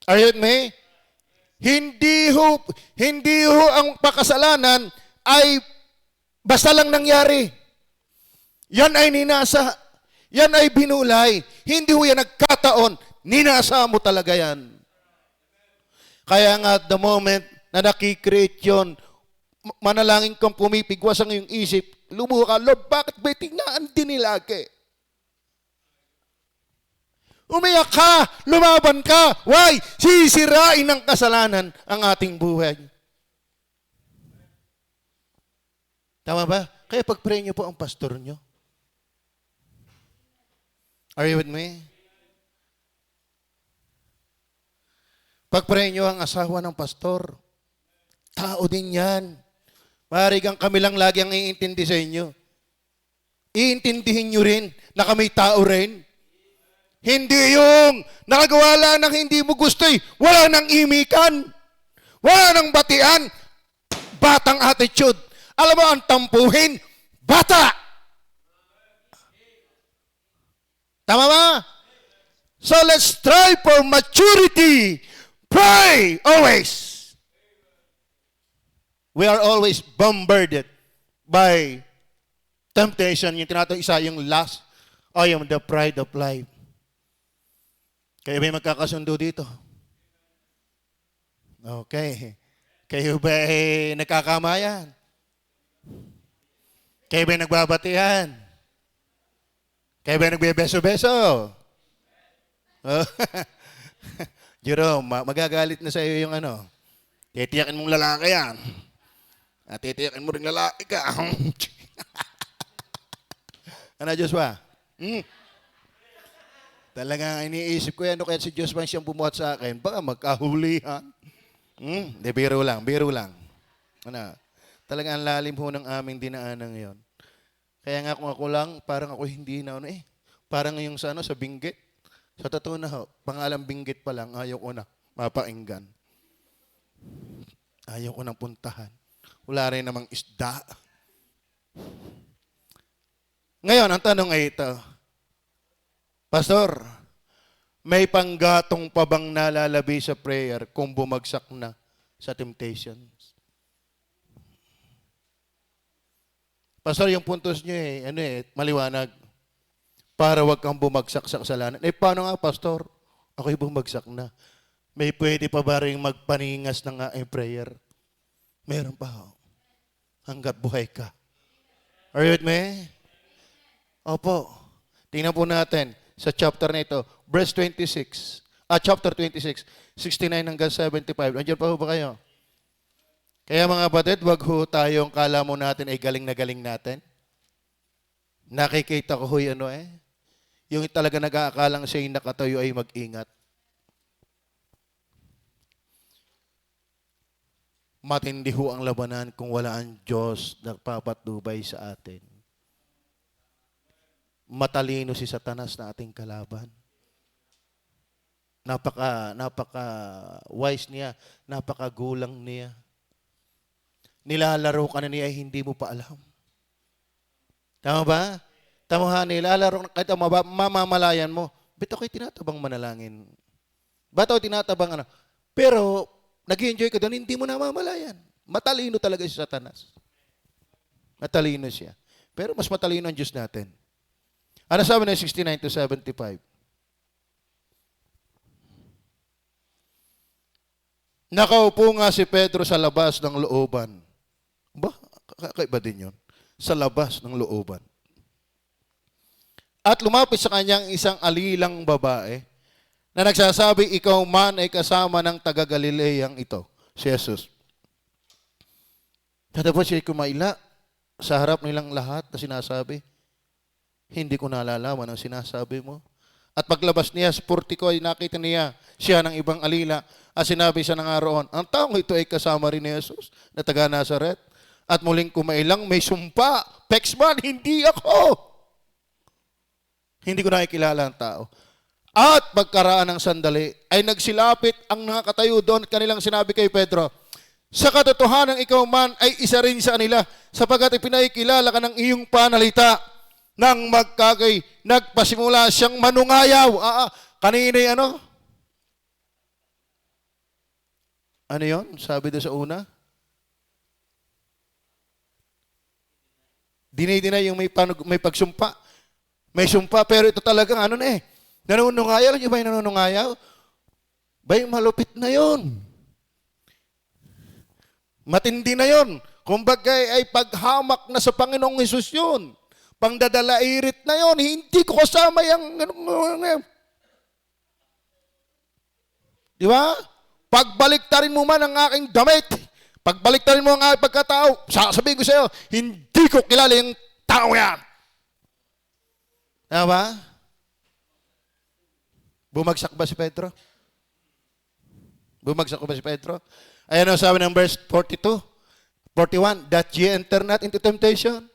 Are you with me? Hindi ho ang pakasalanan ay basta lang nangyari. Yan ay ninasa. Yan ay binulay. Hindi ho yan nagkataon. Ninasa mo talaga yan. Kaya nga at the moment na nakikreate yun, manalangin kang pumipigwas ang iyong isip, lumuha ka, Lord, bakit ba tingnan din nilagi? Umiyak ka, lumaban ka. Why? Sisirain ng kasalanan ang ating buhay. Tama ba? Kaya pag-pray niyo po ang pastor niyo. Are you with me? Pag-pray niyo ang asawa ng pastor. Tao din yan. Marigang kami lang lagi ang iintindi sa inyo. Iintindihin nyo rin na kami tao rin. Hindi yung nakagawa lang ng hindi mo gusto eh. Wala nang imikan. Wala nang batian. Batang attitude. Alam mo ang tampuhin? Bata! Tama ba? So let's strive for maturity. Pray always. We are always bombarded by temptation. Yung tinatawag isa, yung lust, o yung the pride of life. Kayo ba magkakasundo dito? Okay. Kayo ba nagkakamayan? Kayo ba nagbabatihan? Kayo ba nagbebeso-beso? Jerome, magagalit na sa iyo yung ano. Titiyakin mong lalaki yan. At titiyakin mo rin lalaki ka. Ano, Joshua? Talagang iniisip ko yan. Ano kaya si Joshua siyang bumuhat sa akin? Baka magkahulihan. De, biro lang. Ano, talagang ang lalim ho ng aming dinaanan ngayon. Kaya nga kung ako lang, parang ako hindi na ano eh. Parang yung sa, sa Benguet. Sa totoo na ho, pangalang Benguet pa lang, ayaw ko na mapainggan. Ayaw ko nang puntahan. Wala rin namang isda. Ngayon, ang tanong ay ito. Pastor, may panggatong pa bang nalalabi sa prayer kung bumagsak na sa temptations? Pastor, yung puntos nyo maliwanag. Para wag kang bumagsak sa kasalanan. Paano nga, Pastor? Ako'y bumagsak na. May pwede pa ba rin magpaningas ng prayer? Meron pa ho. Hanggat buhay ka. Are you with me? Opo. Tingnan po natin sa chapter na ito. Verse 26. Chapter 26. 69 hanggang 75. Andiyan pa ho ba kayo? Kaya mga batid, wag ho tayong kala mo natin ay galing na galing natin. Nakikita ko ho yung talaga nag-aakalang siya'y nakatayo ay mag-ingat. matindi ho ang labanan kung wala ang Diyos na papatnubay sa atin. Matalino si Satanas na ating kalaban. Napaka wise niya, napakagulang niya. Nilalaro ka na niya, hindi mo pa alam. Tama ba? Tama ha, nilalaro kahit mamamalayan mo. Ba't ako'y tinatabang manalangin? Ba't ako'y tinatabang ano? Pero, nag-enjoy ka doon, hindi mo namamalayan. Matalino talaga si Satanas. Matalino siya. Pero mas matalino ang Diyos natin. Ano sabi na 69 to 75? Nakaupo nga si Pedro sa labas ng looban. Ba? Kakaiba din yun. Sa labas ng looban. At lumapit sa kanyang isang alilang babae na nagsasabi, ikaw man ay kasama ng taga-Galileang ito, si Jesus. Tatapos siya kumaila sa harap nilang lahat na sinasabi, hindi ko nalalaman ang sinasabi mo. At paglabas niya sa portiko ay nakita niya siya ng ibang alila at sinabi siya na nga roon, ang taong ito ay kasama rin ni Jesus na taga Nazaret. At muling kumailang may sumpa, Pexman, hindi ako. Hindi ko nakikilala ang tao. At pagkaraan ng sandali, ay nagsilapit ang nakatayo doon at kanilang sinabi kay Pedro, sa katotohanan ikaw man ay isa rin sa kanila sapagkat ipinakikilala ka ng iyong panalita nang magkagay, nagpasimula siyang manungayaw. Kanina'y ano? Ano yon? Sabi doon sa una? Dinay yung may pagsumpa. May sumpa, pero ito talagang ano na eh. Nanunungayaw, yung ba yung nanunungayaw? Bay, malupit na yon. Matindi na yon. Kumbaga ay paghamak na sa Panginoong Hesus yun. Pangdadalairit na yon. Hindi ko kasama yung... Di ba? Pagbaliktarin mo man ang aking damit, pagbaliktarin mo ang aking pagkatao, sasabihin ko sa iyo, hindi ko kilala yung tao yan. Tama ba? Bumagsak ba si Pedro? Bumagsak ba si Pedro? Ayan ang sabi ng verse 42, 41, that ye enter not into temptation.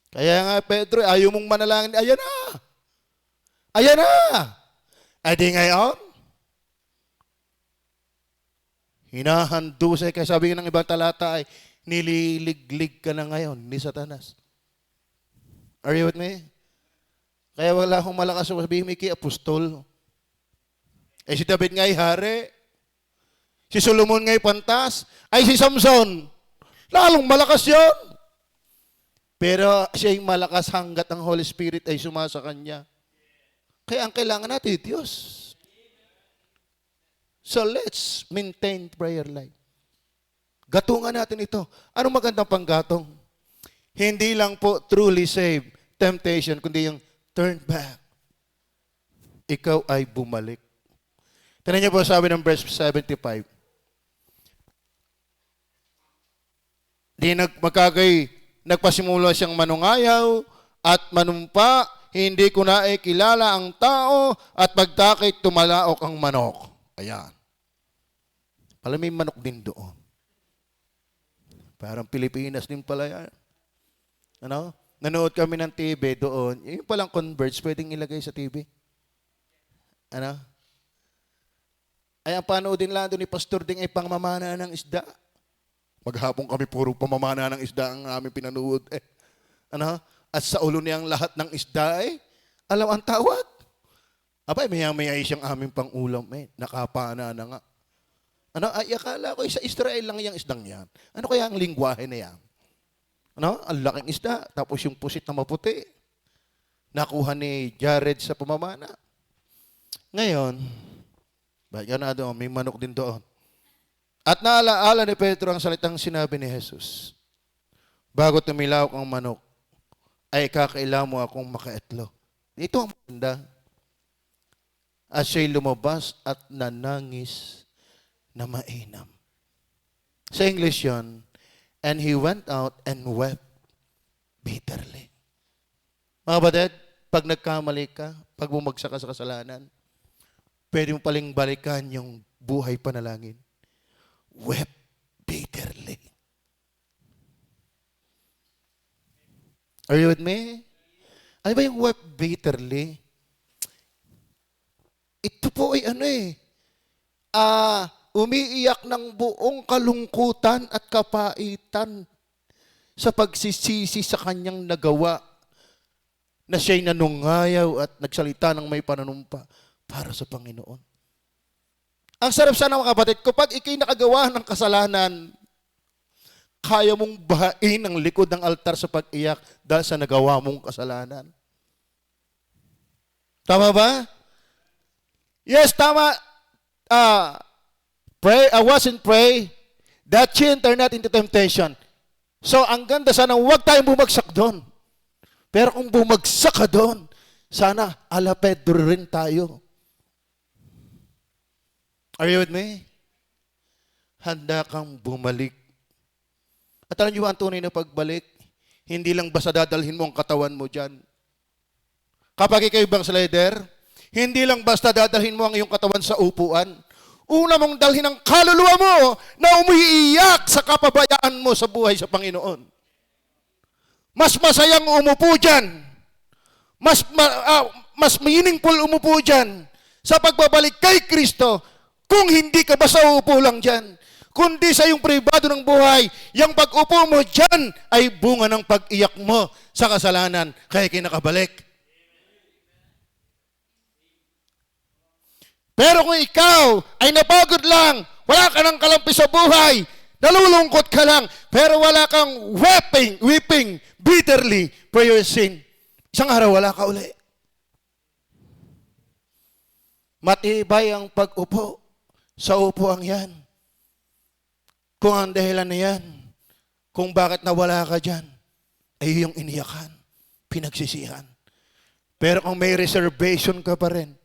Kaya nga Pedro, ayaw mong manalangin, ayan na. Ayan na. Ay di ngayon, hinahandusay, kaya sabi ng ibang talata ay, nililiglig ka na ngayon ni Satanas. Are you with me? Kaya wala akong malakas sabihin, Miki, apostol. Eh si David nga'y hari. Si Solomon nga'y pantas. Ay si Samson. Lalong malakas yon. Pero siya'y malakas hanggat ang Holy Spirit ay sumasa kanya. Kaya ang kailangan natin, Diyos. So let's maintain prayer life. Gatungan natin ito. Anong magandang panggatong? Hindi lang po truly save temptation, kundi yung turn back. Ikaw ay bumalik. Tignan niyo po sabi ng verse 75. Di nagpasimula siyang manungayaw at manumpa, hindi ko na kilala ang tao at pagtakit tumalaok ang manok. Ayan. Pala may manok din doon. Parang Pilipinas din pala yan. Ano? Nanood kami ng TV doon. Yung palang converts, pwedeng ilagay sa TV. Ano? Ay, ang panoodin lang doon ni Pastor Ding ay pangmamana ng isda. Maghapon kami puro pamamana ng isda ang aming pinanood. Ano? At sa ulo niyang lahat ng isda alam ang tawag. Abay, maya-maya siyang aming pangulam. Nakapana na nga. Ano? Ay, akala ko sa Israel lang yung isdang yan. Ano kaya ang lingwahe na yan? Ano? Ang laking isda. Tapos yung pusit na maputi. Nakuha ni Jared sa pamamana. Ngayon, bakit na doon? May manok din doon. At naalaala ni Pedro ang salitang sinabi ni Jesus. Bago tumilaw ang manok, ay kakailangan mo akong makaetlo. Ito ang maganda. At siya'y lumabas at nanangis na mainam. Sa English yun, and he went out and wept bitterly. Mga batid, pag nagkamali ka, pag bumagsak ka sa kasalanan, pwede mo paling balikan yung buhay panalangin. Wept bitterly. Are you with me? Ano ba yung wept bitterly? Ito po ay umiiyak ng buong kalungkutan at kapaitan sa pagsisisi sa kanyang nagawa na siya'y nanungayaw at nagsalita ng may pananumpa para sa Panginoon. Ang sarap sana mga kapatid, kapag ikay nakagawa ng kasalanan, kaya mong bahain ang likod ng altar sa pag-iyak dahil sa nagawa mong kasalanan. Tama ba? Yes, tama. Watch and pray that you enter not into temptation. So, ang ganda sana, huwag tayong bumagsak doon. Pero kung bumagsak ka doon, sana ala Pedro rin tayo. Are you with me? Handa kang bumalik. At alam niyo ang tunay na pagbalik, hindi lang basta dadalhin mo ang katawan mo dyan. Kapag ikaw ibang slider, hindi lang basta dadalhin mo ang iyong katawan sa upuan. Una mong dalhin ang kaluluwa mo na umiiyak sa kapabayaan mo sa buhay sa Panginoon. Mas masayang umupo dyan. Mas meaningful umupo dyan sa pagbabalik kay Kristo kung hindi ka basta uupo lang dyan. Kundi sa iyong pribado ng buhay, yung pag-upo mo dyan ay bunga ng pag-iyak mo sa kasalanan kaya kinakabalik. Pero kung ikaw ay napagod lang, wala ka ng kalampi sa buhay, nalulungkot ka lang, pero wala kang weeping bitterly for your sin, isang araw wala ka uli. Matibay ang pag-upo sa upuang yan. Kung ang dahilan na yan, kung bakit nawala ka dyan, ay yung iniyakan, pinagsisihan. Pero kung may reservation ka pa rin,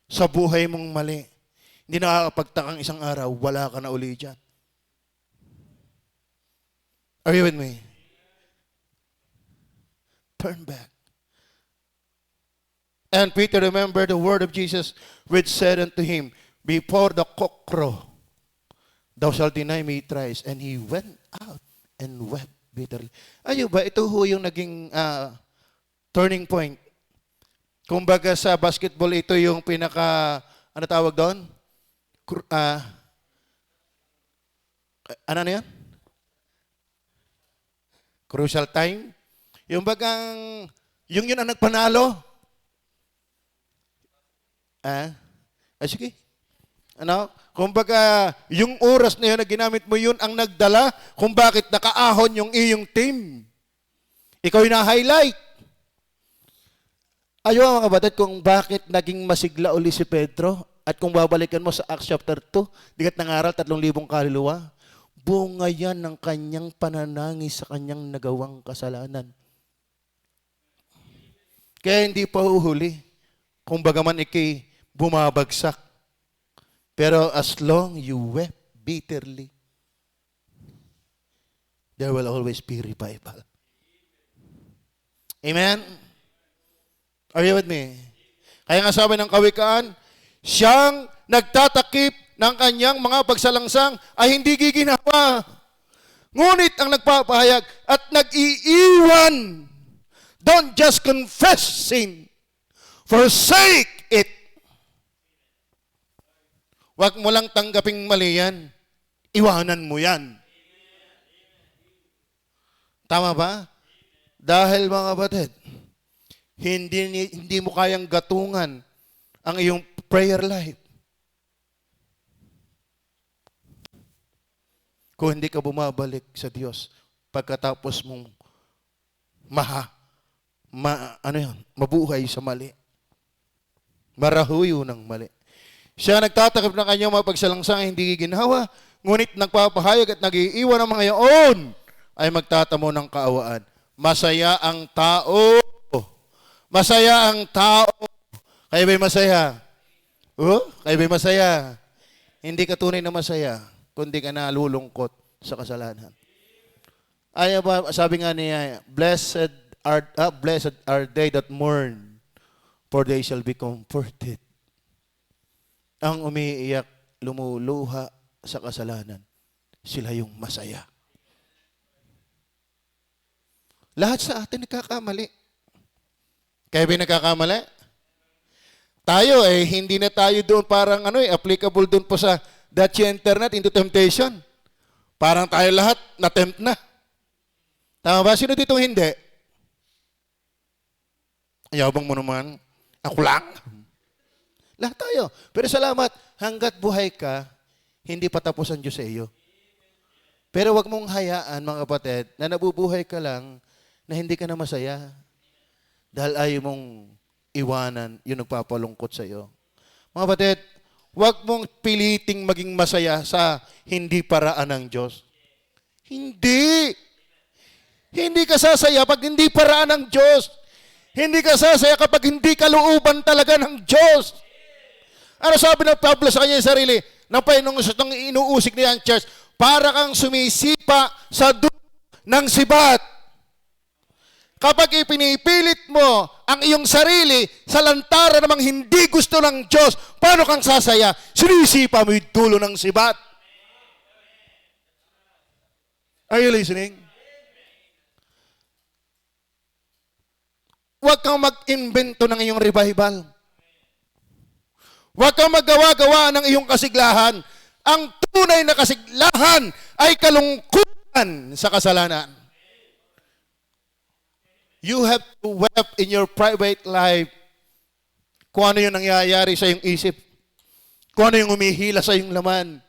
sa buhay mong mali, hindi nakakapagtakang isang araw, wala ka na uli dyan. Are you with me? Turn back. And Peter remembered the word of Jesus, which said unto him, before the cock crow, thou shalt deny me thrice. And he went out and wept bitterly. Ayun ba, ito ho yung naging turning point. Kumbaga sa basketball, ito yung pinaka, ano tawag doon? Ano na yan? Crucial time. Yung bagang, yung yun ang nagpanalo. Sige. Ano? Kumbaga, yung oras na yun na ginamit mo yun ang nagdala kung bakit nakaahon yung iyong team. Ikaw yung na-highlight. Ayaw mga kapatid kung bakit naging masigla uli si Pedro at kung babalikan mo sa Acts chapter 2, digat nangaral 3,000 kaluluwa, bunga yan ng kanyang pananangis sa kanyang nagawang kasalanan. Kaya hindi pa uhuli kung bagaman ikay bumabagsak. Pero as long you wept bitterly, there will always be revival. Amen? Are you with me? Kaya nga sabi ng kawikaan, siyang nagtatakip ng kanyang mga pagsalangsang ay hindi giginawa. Ngunit ang nagpapahayag at nag-iiwan. Don't just confess sin. Forsake it. Huwag mo lang tanggaping mali yan. Iwanan mo yan. Tama ba? Dahil mga kapatid, hindi mo kayang gatungan ang iyong prayer life kung hindi ka bumabalik sa Diyos pagkatapos mong mabuhay sa mali. Marahuyo ng mali. Siya nagtatakip ng kanyang mga pagsalangsang hindi ginawa, ngunit nagpapahayag at nag-iiwan ng mga yaon ay magtatamo ng kaawaan. Masaya ang tao. Masaya ang tao. Kayo ba'y masaya? Kayo ba'y masaya? Hindi ka tunay na masaya, kundi ka nalulungkot sa kasalanan. Ayaw ba, sabi nga niya, blessed are they that mourn, for they shall be comforted. Ang umiiyak, lumuluha sa kasalanan, sila yung masaya. Lahat sa atin nagkakamali. Kaya ba nagkakamali? Tayo hindi na tayo doon parang applicable doon po sa Dutch internet into temptation. Parang tayo lahat na-tempt na. Tama ba? Sino dito hindi? Ayabang mo naman. Ako lang. Lahat tayo. Pero salamat, hanggat buhay ka, hindi pa tapos ang Diyos sa iyo. Pero wag mong hayaan, mga kapatid, na nabubuhay ka lang na hindi ka na masaya. Dahil ayaw mong iwanan yung nagpapalungkot sa iyo. Mga kapatid, wag mong piliting maging masaya sa hindi paraan ng Diyos. Hindi. Hindi ka sasaya pag hindi paraan ng Diyos. Hindi ka sasaya kapag hindi kalooban talaga ng Diyos. Ano sabi ng Pablo sa kanyang sarili? Nang inuusik niya ang church, para kang sumisipa sa dulo ng sibat. Kapag ipinipilit mo ang iyong sarili sa lantaran namang hindi gusto ng Diyos, paano kang sasaya? Sinisipa mo yung dulo ng sibat. Are you listening? Huwag kang mag-invento ng iyong revival. Huwag kang maggawa-gawa ng iyong kasiglahan. Ang tunay na kasiglahan ay kalungkutan sa kasalanan. You have to weep in your private life kung ano yung nangyayari sa iyong isip. Kung ano yung umihila sa iyong laman.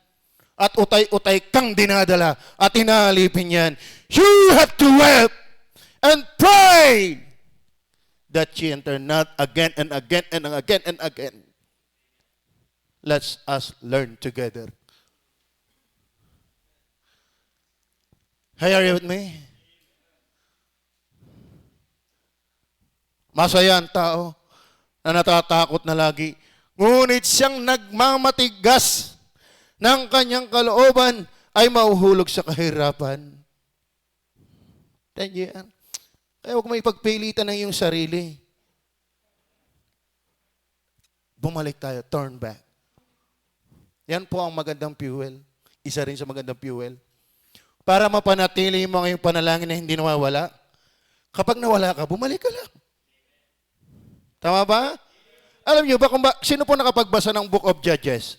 At utay-utay kang dinadala at inaalipin yan. You have to weep and pray that you enter not again and again and again and again. Let's us learn together. Hey, are you with me? Masaya ang tao na natatakot na lagi. Ngunit siyang nagmamatigas ng kanyang kalooban ay mauhulog sa kahirapan. Tandaan. Kaya huwag mo ipagpilitan ng iyong sarili. Bumalik tayo. Turn back. Yan po ang magandang fuel. Isa rin sa magandang fuel. Para mapanatili mo ngayong panalangin na hindi nawawala. Kapag nawala ka, bumalik ka lang. Tama ba? Alam niyo ba sino po nakapagbasa ng Book of Judges?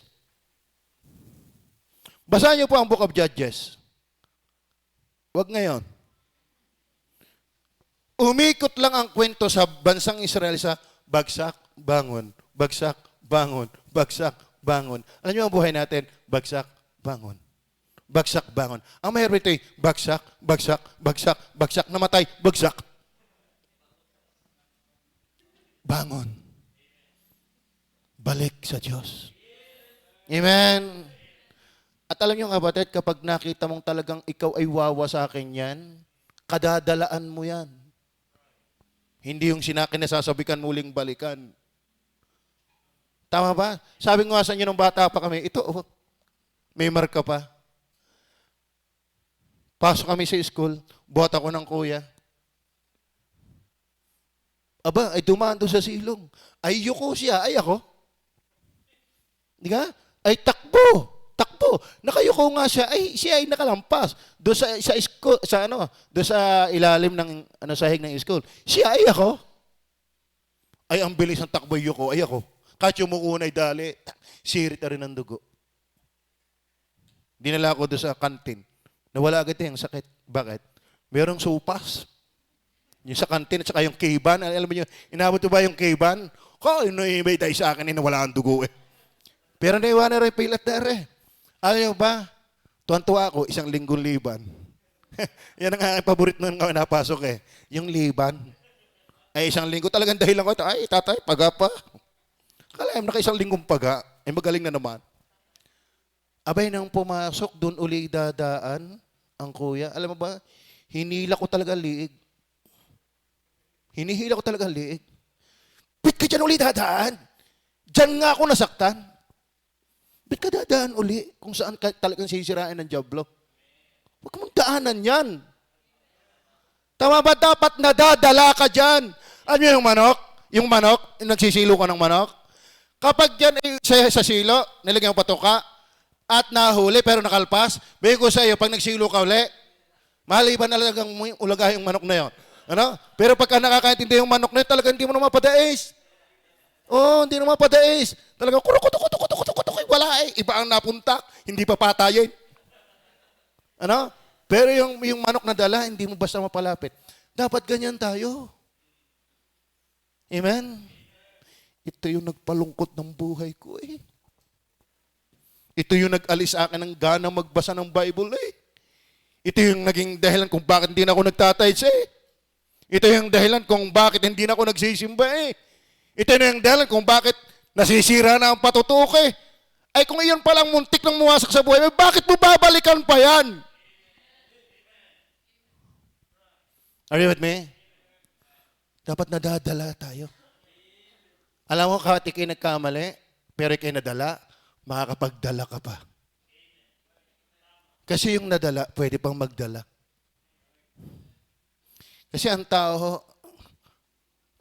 Basahin niyo po ang Book of Judges. Huwag ngayon. Umikot lang ang kwento sa bansang Israel sa bagsak, bangon, bagsak, bangon, bagsak, bangon. Alam niyo ang buhay natin? Bagsak, bangon. Bagsak, bangon. Ang mahirap ito ay bagsak, bagsak, bagsak, bagsak, namatay, bagsak. Bangon. Balik sa Diyos. Amen. At alam niyo kapatid, kapag nakita mong talagang ikaw ay wawa sa akin yan, kadadalaan mo yan. Hindi yung sinasabikan muling balikan. Tama ba? Sabi nga sa inyo nung bata pa kami, ito, may marka pa. Pasok kami sa school, buhat ako ng kuya. Aba, ay dumaan doon sa silong. Ay, yuko siya, ay ako. Di ka? Ay, takbo. Nakayuko nga siya, ay siya ay nakalampas. Doon sa school, doon sa ilalim ng sahig ng school. Siya ay ako. Ay, ang bilis ng takbo yuko, ay ako. Kahit yumuko na dali, sirit na rin ang dugo. Dinala ko doon sa kantin. Nawala agad yung sakit. Bakit? Merong supas. Yung sa kantin at saka yung K-ban. Alam mo nyo, inabot ba yung K-ban? May tayo sa akin, nawala ang dugo eh. Pero naiwanan rin pilat na rin. Alam nyo ba? Tuwan-tuwa ako, 1 linggong liban. Yan ang aking paborito nung napasok eh. Yung liban. Ay 1 linggo talagang dahilan ko. Ay, tatay, paga pa. Kalaim na 1 linggong paga. Ay magaling na naman. Abay nang pumasok, doon uli dadaan ang kuya. Alam mo ba? Hinila ko talaga liig. Hinihila ko talaga liig. Ba't ka dyan uli dadaan? Diyan nga ako nasaktan. Ba't ka dadaan uli kung saan ka talagang sisirain ng diablo? Huwag mong daanan yan. Tama ba dapat nadadala ka dyan? Ano yung manok? Yung manok, nagsisilo ka ng manok. Kapag dyan sa silo, nilagyan mo patuka, at nahuli pero nakalpas, bigay ko sa iyo, pag nagsilo ka uli, maliban na talagang ulagay yung manok na yon. Ano? Pero pagka nakakaintindi yung manok na yun, talagang hindi mo na mapadais. Oo, hindi na mapadais. Talagang kutok, wala eh. Iba ang napunta, hindi pa patayin. Ano? Pero yung manok na dala, hindi mo basta mapalapit. Dapat ganyan tayo. Amen? Ito yung nagpalungkot ng buhay ko eh. Ito yung nag-alis sa akin ng gana magbasa ng Bible eh. Ito yung naging dahilan kung bakit hindi na ako nagtatides eh. Ito yung dahilan kung bakit hindi na ako nagsisimba eh. Ito yung dahilan kung bakit nasisira na ang patutok eh. Ay kung iyon palang muntik ng muwasak sa buhay, bakit mo babalikan pa yan? Are you with me? Dapat nadadala tayo. Alam mo, kahit ikay nagkamali, pero ikay nadala, makakapagdala ka pa. Kasi yung nadala, pwede pang magdala. Kasi ang tao,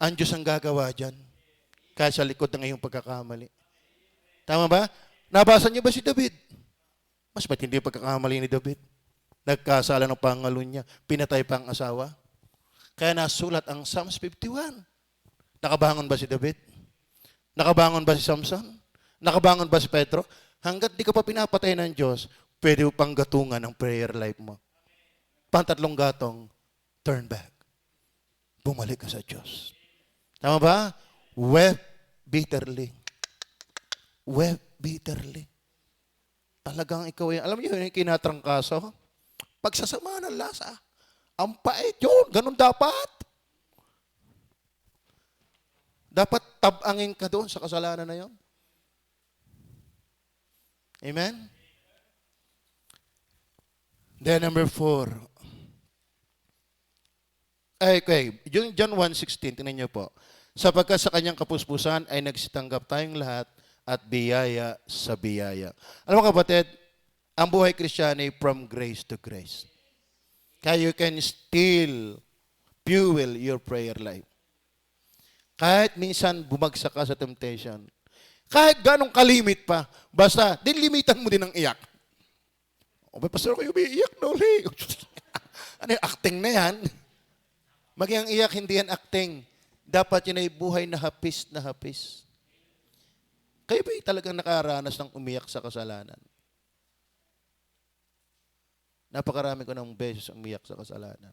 ang Diyos ang gagawa dyan. Kaya sa likod ng iyong pagkakamali. Tama ba? Nabasa niyo ba si David? Mas matindi yung pagkakamali ni David. Nagkasala ng pangalo niya. Pinatay pa ang asawa. Kaya nasulat ang Psalms 51. Nakabangon ba si David? Nakabangon ba si Samson? Nakabangon ba si Pedro? Hanggat di ka pa pinapatay ng Diyos, pwede mo pang gatungan ang prayer life mo. Pantatlong gatong, turn back. Bumalik ka sa Diyos. Tama ba? Wept bitterly. Wept bitterly. Talagang ikaw yan. Alam niyo yung kinatrangkaso? Pagsasama ng lasa. Ang pait yun. Ganun dapat. Dapat tabangin ka doon sa kasalanan na yun. Amen? Then number 4. Okay. John 1:16, tingnan niyo po. Sapagkat sa kanyang kapuspusan ay nagsitanggap tayong lahat at biyaya sa biyaya. Alam mo kapatid, ang buhay Kristiyano ay from grace to grace. Kaya you can still fuel your prayer life. Kahit minsan bumagsak ka sa temptation, kahit ganong kalimit pa, basta, limitan mo din ang iyak. O, may pastor kayo umiiyak, no? Ano yung acting na yan? Maging ang iyak, hindi yan acting. Dapat yun ay buhay na hapis na hapis. Kayo ba talagang nakaranas ng umiyak sa kasalanan? Napakarami ko ng beses umiyak sa kasalanan.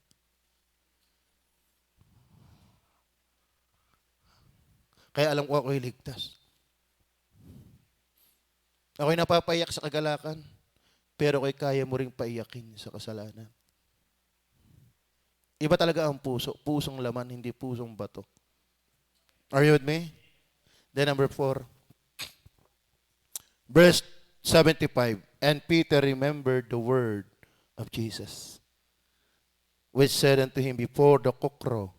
Kaya alam ko ako'y ligtas. Ako'y napapaiyak sa kagalakan, pero ako'y kaya mo ring paiyakin sa kasalanan. Iba talaga ang puso. Pusong laman, hindi pusong bato. Are you with me? Then number 4. Verse 75. And Peter remembered the word of Jesus, which said unto him, before the cock crow,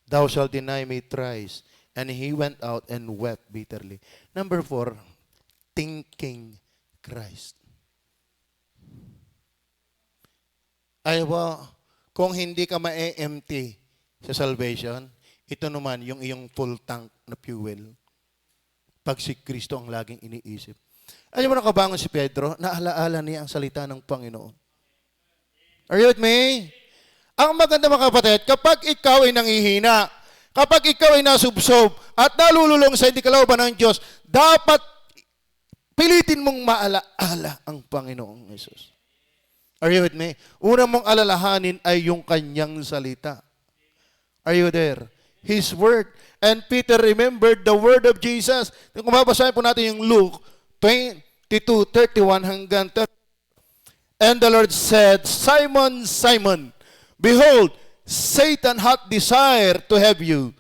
thou shalt deny me thrice. And he went out and wept bitterly. Number 4, thinking Christ. Ay ba, kung hindi ka ma-empty sa salvation, ito naman yung iyong full tank na fuel. Pag si Kristo ang laging iniisip. Alam mo, nakabangon si Pedro, naalaala niya ang salita ng Panginoon. Are you with me? Ang maganda mga kapatid, kapag ikaw ay nanghihina, kapag ikaw ay nasubsob at nalululong sa hindi kalooban ng Diyos, dapat pilitin mong maalaala ang Panginoong Yesus. Are you with me? Una mong alalahanin ay yung kanyang salita. Are you there? His word. And Peter remembered the word of Jesus. Kung mabasahin po natin yung Luke 22:31 hanggang 30. And the Lord said, Simon, Simon, behold, Satan hath desired to have you,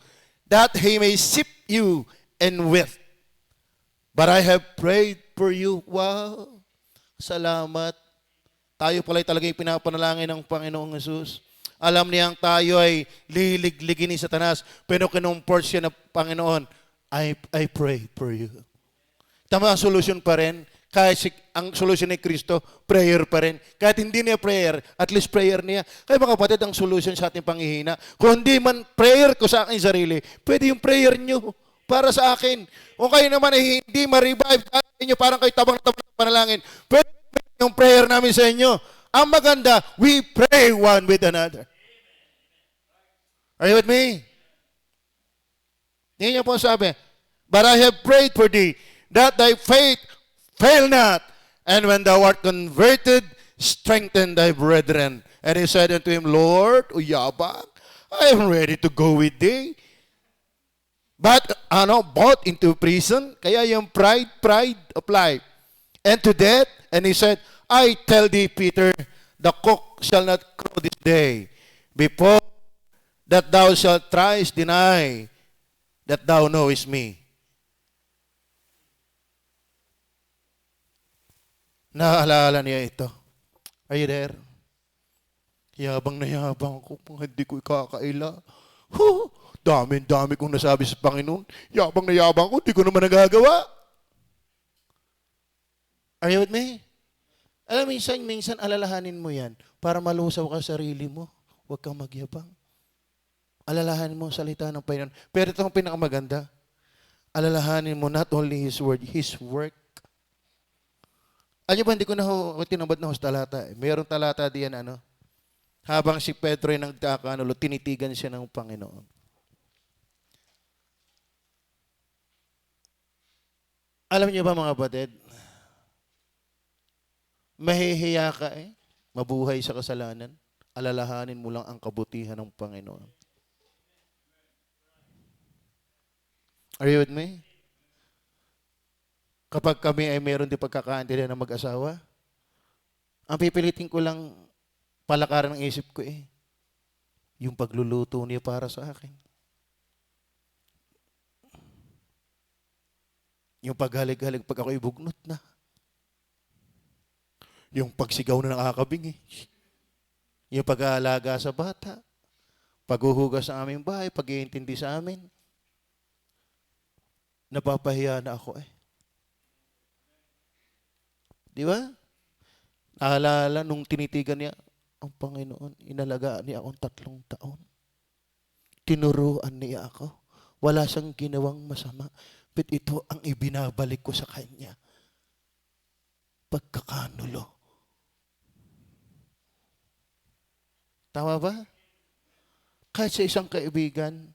that he may sift you in wheat. But I have prayed for you. Wow. Salamat. Tayo pala talaga yung pinapanalangin ng Panginoong Jesus. Alam niyang tayo ay liligligin ni Satanas, pero kinumport siya ng Panginoon, I pray for you. Tama ang solusyon pa rin. Kahit ang solusyon ni Kristo, prayer pa rin. Kahit hindi niya prayer, at least prayer niya. Kaya mga kapatid, ang solusyon sa ating panghihina, kung hindi man prayer ko sa aking sarili, pwede yung prayer niyo para sa akin. Kung kayo naman ay hindi ma-revive, parang kayo tabang-tabang panalangin, pwede Yung prayer namin sa inyo. Ang maganda, we pray one with another. Are you with me? Hindi niya po sabi, but I have prayed for thee, that thy faith fail not. And when thou art converted, strengthen thy brethren. And he said unto him, Lord, uyabang, I am ready to go with thee. But, brought into prison, kaya yung pride of life. And to death, and he said, I tell thee, Peter, the cock shall not crow this day, before that thou shalt thrice deny that thou knowest me. Naalala niya ito. Are you there? Yabang na yabang ko, hindi ko ikakaila. Dami kong nasabi sa Panginoon. Yabang na yabang ko, hindi ko naman nagagawa. Are you with me? Alam, minsan alalahanin mo yan para malusaw ka sa sarili mo. Huwag kang magyabang. Alalahanin mo ang salita ng Panginoon. Pero ito ang pinakamaganda. Alalahanin mo not only His word, His work. Ano ba, hindi ko na tinabad na talata. Mayroong talata diyan, habang si Pedro ay nagkakanulo, tinitigan siya ng Panginoon. Alam niyo ba mga batid, mahihiya ka mabuhay sa kasalanan, alalahanin mo lang ang kabutihan ng Panginoon. Are you with me? Kapag kami ay meron di pagkakaintindihan ng mag-asawa, ang pipilitin ko lang palakaran ng isip ko yung pagluluto niya para sa akin. Yung paghalig-halig pag ako'y bugnot na. Yung pagsigaw na nakakabingi. Yung pag-aalaga sa bata. Paghuhugas sa aming bahay, pag-iintindi sa amin. Napapahiya na ako Di ba? Naalala nung tinitigan niya, ang Panginoon, inalagaan niya akong 3 taon. Tinuruan niya ako. Wala siyang ginawang masama. But ito ang ibinabalik ko sa Kanya. Pagkakanulo. Tama ba? Kahit sa isang kaibigan,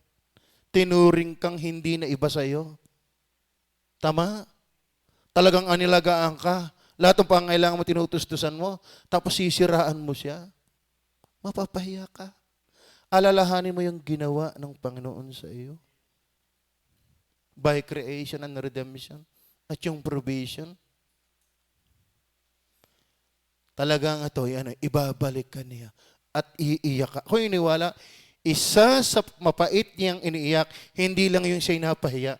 tinuring kang hindi na iba sa'yo. Tama? Talagang anilagaan ka. Lahat ng pangailangan mo, tinutustusan mo, tapos sisiraan mo siya. Mapapahiya ka. Alalahanin mo yung ginawa ng Panginoon sa iyo. By creation and redemption. At yung provision. Talagang ito, ibabalik ka niya. At iiyak ka. Kung iniwala, isa sa mapait niyang iniiyak, hindi lang yung siya'y napahiya.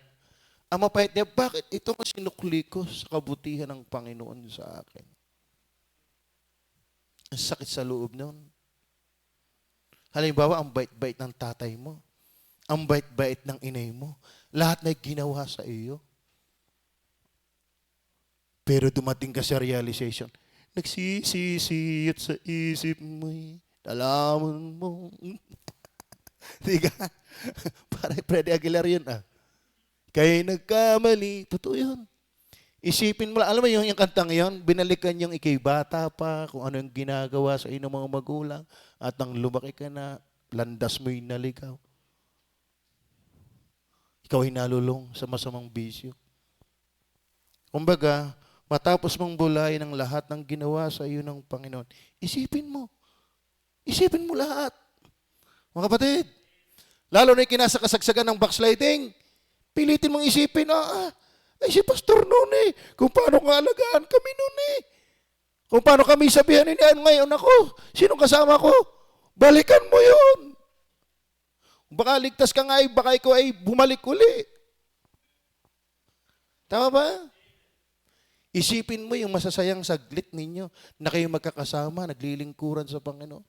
Ang mapait niya, bakit ito ang sinukli ko sa kabutihan ng Panginoon sa akin? Ang sakit sa loob nun. Halimbawa, ang bait-bait ng tatay mo. Ang bait-bait ng inay mo. Lahat na ginawa sa iyo. Pero dumating ka sa realization, nagsisisiyot sa isip mo'y dalaman mo. Diga? Parang Freddy Aguilar yun Kaya nagkamali. Totoo yun. Isipin mo lang. Alam mo yung kantang yun? Binalikan yung ikay bata pa, kung ano yung ginagawa sa inyo mga magulang, at nang lumaki ka na, landas mo'y naligaw. Ikaw ay nalulong sa masamang bisyo. Kumbaga, matapos mong bulayin ang lahat ng ginawa sa iyo ng Panginoon, isipin mo. Isipin mo lahat. Mga kapatid, lalo na yung kinasakasagsagan ng backsliding, pilitin mong isipin, ay si pastor noon kung paano nga alagaan kami noon Kung paano kami sabihan ni ngayon ako, sinong kasama ko? Balikan mo yun. Baka ligtas ka nga baka ikaw ay bumalik uli. Tama ba? Isipin mo yung masasayang saglit ninyo na kayo magkakasama, naglilingkuran sa Panginoon.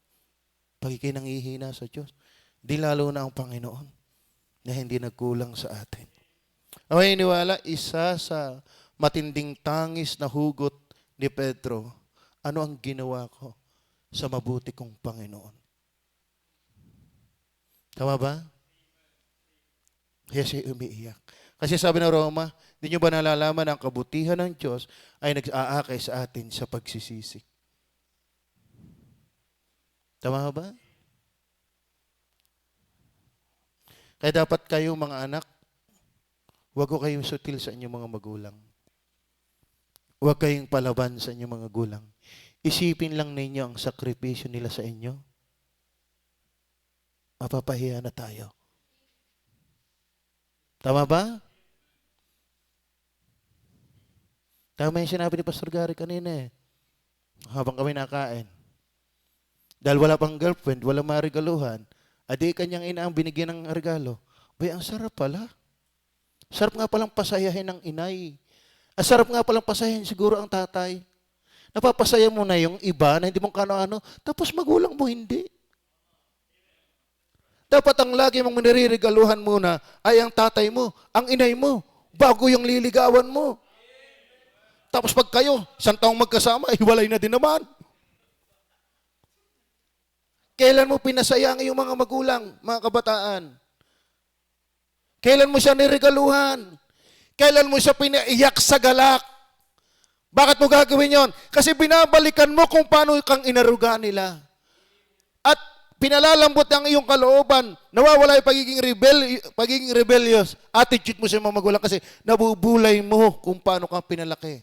Pag ikay nangihina sa Diyos, di lalo na ang Panginoon na hindi nagkulang sa atin. Ako iniwala, isa sa matinding tangis na hugot ni Pedro, ano ang ginawa ko sa mabuti kong Panginoon? Tama ba? Kaya siya umiiyak. Kasi sabi ng Roma, Hindi nyo ba nalalaman ang kabutihan ng Diyos ay nag-aakay sa atin sa pagsisisi? Tama ba? Kaya dapat kayo mga anak, huwag ko kayong sutil sa inyong mga magulang. Huwag kayong palaban sa inyong mga gulang. Isipin lang ninyo ang sakripisyo nila sa inyo. Mapapahiya na tayo. Tama ba? Tama yung sinabi ni Pastor Gary kanina eh. Habang kami nakain. Dahil wala pang girlfriend, wala marigaluhan, adi kanyang ina ang binigyan ng regalo. Bay, ang sarap pala. Sarap nga palang pasayahin ng inay. Ang sarap nga palang pasayahin siguro ang tatay. Napapasaya mo na yung iba na hindi mong kano-ano, tapos magulang mo hindi. Dapat ang lagi mong niririgaluhan muna ay ang tatay mo, ang inay mo, bago yung liligawan mo. Tapos pag kayo, 1 taong magkasama, hiwalay na din naman. Kailan mo pinasaya ang iyong mga magulang, mga kabataan? Kailan mo siya nirigaluhan? Kailan mo siya pinaiyak sa galak? Bakit mo gagawin yon? Kasi binabalikan mo kung paano kang inaruga nila. At pinalalambot ang iyong kalooban. Nawawala yung pagiging rebellious. Attitude mo sa mga magulang kasi nabubulay mo kung paano kang pinalaki.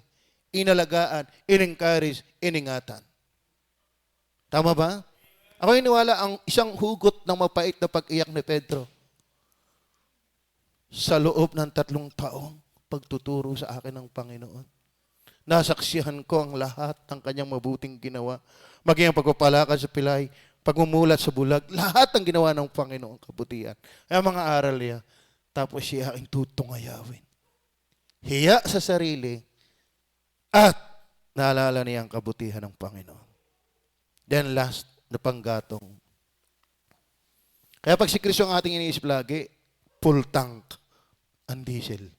Inalagaan, in-encourage, iningatan. Tama ba? Ako iniwala ang isang hugot ng mapait na pag-iyak ni Pedro sa loob ng 3 taong pagtuturo sa akin ng Panginoon. Nasaksihan ko ang lahat ng kanyang mabuting ginawa. Maging ang pagpapalakad sa pilay, pagmumulat sa bulag, lahat ang ginawa ng Panginoon kabutihan. Ay mga aral niya, tapos siya aking tutungayawin. Hiya sa sarili at naalala niya ang kabutihan ng Panginoon. Then last, na panggatong. Kaya pag si Kristo ang ating iniisip lagi, full tank ang diesel.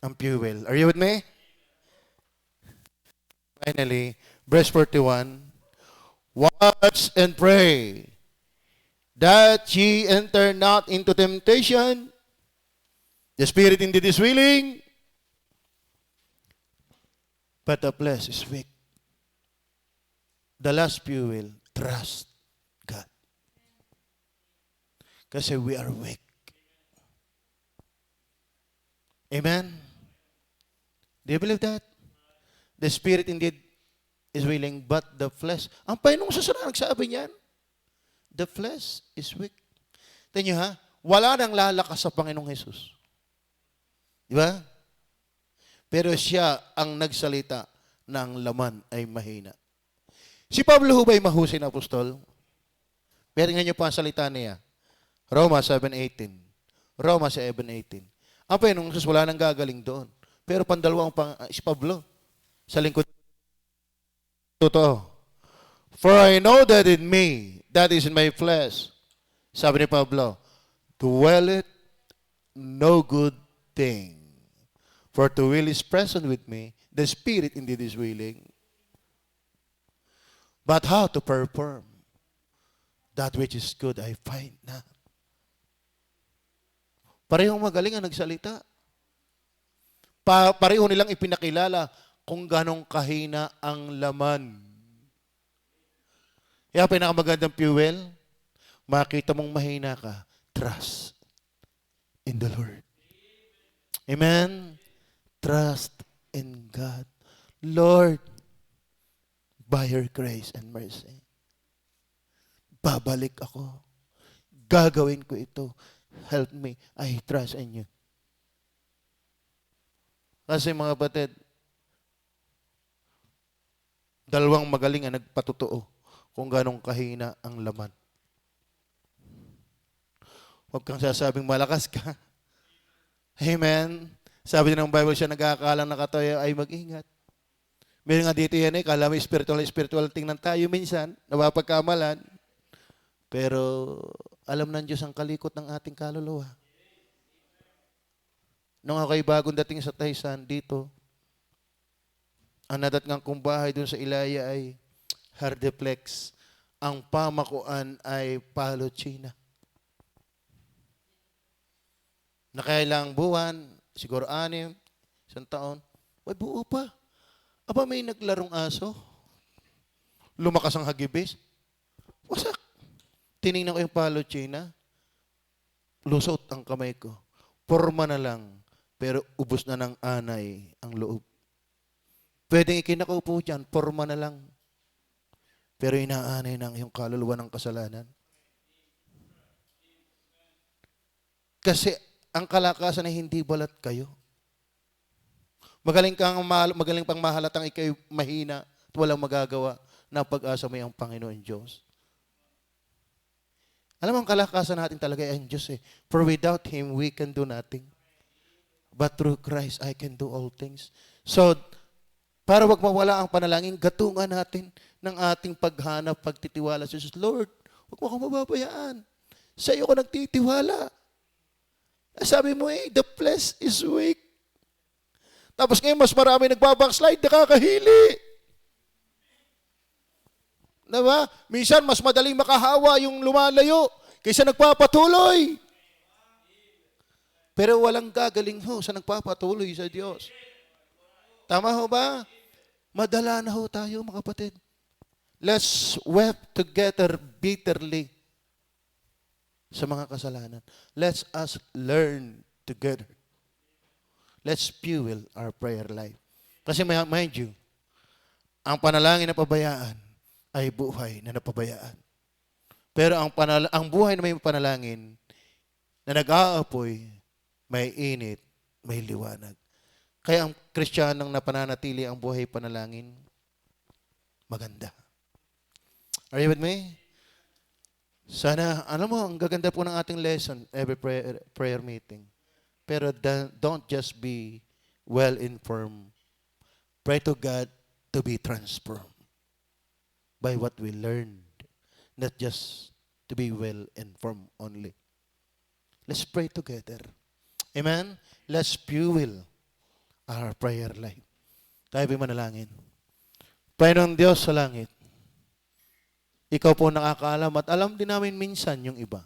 Ang fuel. Are you with me? Finally, verse 41, watch and pray that ye enter not into temptation. The spirit indeed is willing, but the flesh is weak. The last fuel, trust God. Kasi we are weak. Amen? Do you believe that? The spirit indeed is willing, but the flesh. Ang Panginoong nagsabi niyan, the flesh is weak. Tingnan nyo ha, wala nang lalakas sa Panginoong Jesus. Di ba? Pero siya ang nagsalita na ang laman ay mahina. Si Pablo ho ba'y mahusay na apostol? Pero nga nyo pa ang salita niya. Roma 7:18. Roma 7:18. Ang Panginoong Jesus wala nang gagaling doon. Pero pandalawang si Pablo sa lingkod. Totoo. For I know that in me, that is in my flesh, sabi ni Pablo, dwelleth no good thing. For to will is present with me, the spirit indeed is willing. But how to perform that which is good, I find not. Parehong magaling ang nagsalita. Pareho nilang ipinakilala kung ganong kahina ang laman. Kaya pinakamagandang fuel, makita mong mahina ka, trust in the Lord. Amen? Trust in God. Lord, by your grace and mercy, babalik ako. Gagawin ko ito. Help me. I trust in you. Kasi mga batid, dalawang magaling ang nagpatotoo kung ganong kahina ang laman. Huwag kang sasabing malakas ka. Amen. Sabi ng Bible, siya nag-aakalang nakatayo ay mag-ingat. Meron nga dito yan kala mo spiritual tingnan tayo minsan, napapagkamalan. Pero alam ng Diyos ang kalikot ng ating kaluluwa. Nung ako'y bagong dating sa Taysan dito, ang nadatngang kong bahay dun sa Ilaya ay hardeplex. Ang pamakuan ay palo China. Nakailang buwan, siguro 6, 1 taon, ay buo pa. Aba, may naglarong aso. Lumakas ang hagibis. Wasak. Tinignan ko yung palo china. Lusot ang kamay ko. Porma na lang, pero ubos na ng anay ang loob. Pwedeng ikinakaupo dyan, porma na lang. Pero inaanay ng iyong kaluluwa ng kasalanan. Kasi ang kalakasan ay hindi balat kayo. Magaling pang mahalatang ikay mahina at walang magagawa na pag-asa mo ang Panginoon Diyos. Alam mo, ang kalakasan natin talaga ay ang Diyos eh. For without Him, we can do nothing. But through Christ, I can do all things. So, para wag mawala ang panalangin, gatungan natin ng ating paghanap, pagtitiwala sa Jesus. Lord, wag mo akong mababayaan. Sa iyo ko nagtitiwala. Sabi mo the flesh is weak. Tapos ngayon, mas marami nagbabackslide, nakakahili. Diba? Minsan, mas madaling makahawa yung lumalayo kaysa nagpapatuloy. Pero walang gagaling ho sa nagpapatuloy sa Diyos. Tama ho ba? Madala na ho tayo, mga kapatid. Let's weep together bitterly sa mga kasalanan. Let's us learn together. Let's fuel our prayer life. Kasi mind you, ang panalangin na pabayaan ay buhay na napabayaan. Pero ang buhay na may panalangin na nag-aapoy, may init, may liwanag. Kaya ang Kristiyanong napananatili ang buhay panalangin, maganda. Are you with me? Sana, alam mo, ang gaganda po ng ating lesson every prayer meeting. Pero don't just be well-informed. Pray to God to be transformed by what we learned, not just to be well-informed only. Let's pray together. Amen? Let's fuel our prayer life. Tayo ba'y manalangin? Panginoon Diyos sa langit, Ikaw po nakakaalam at alam din namin minsan yung iba.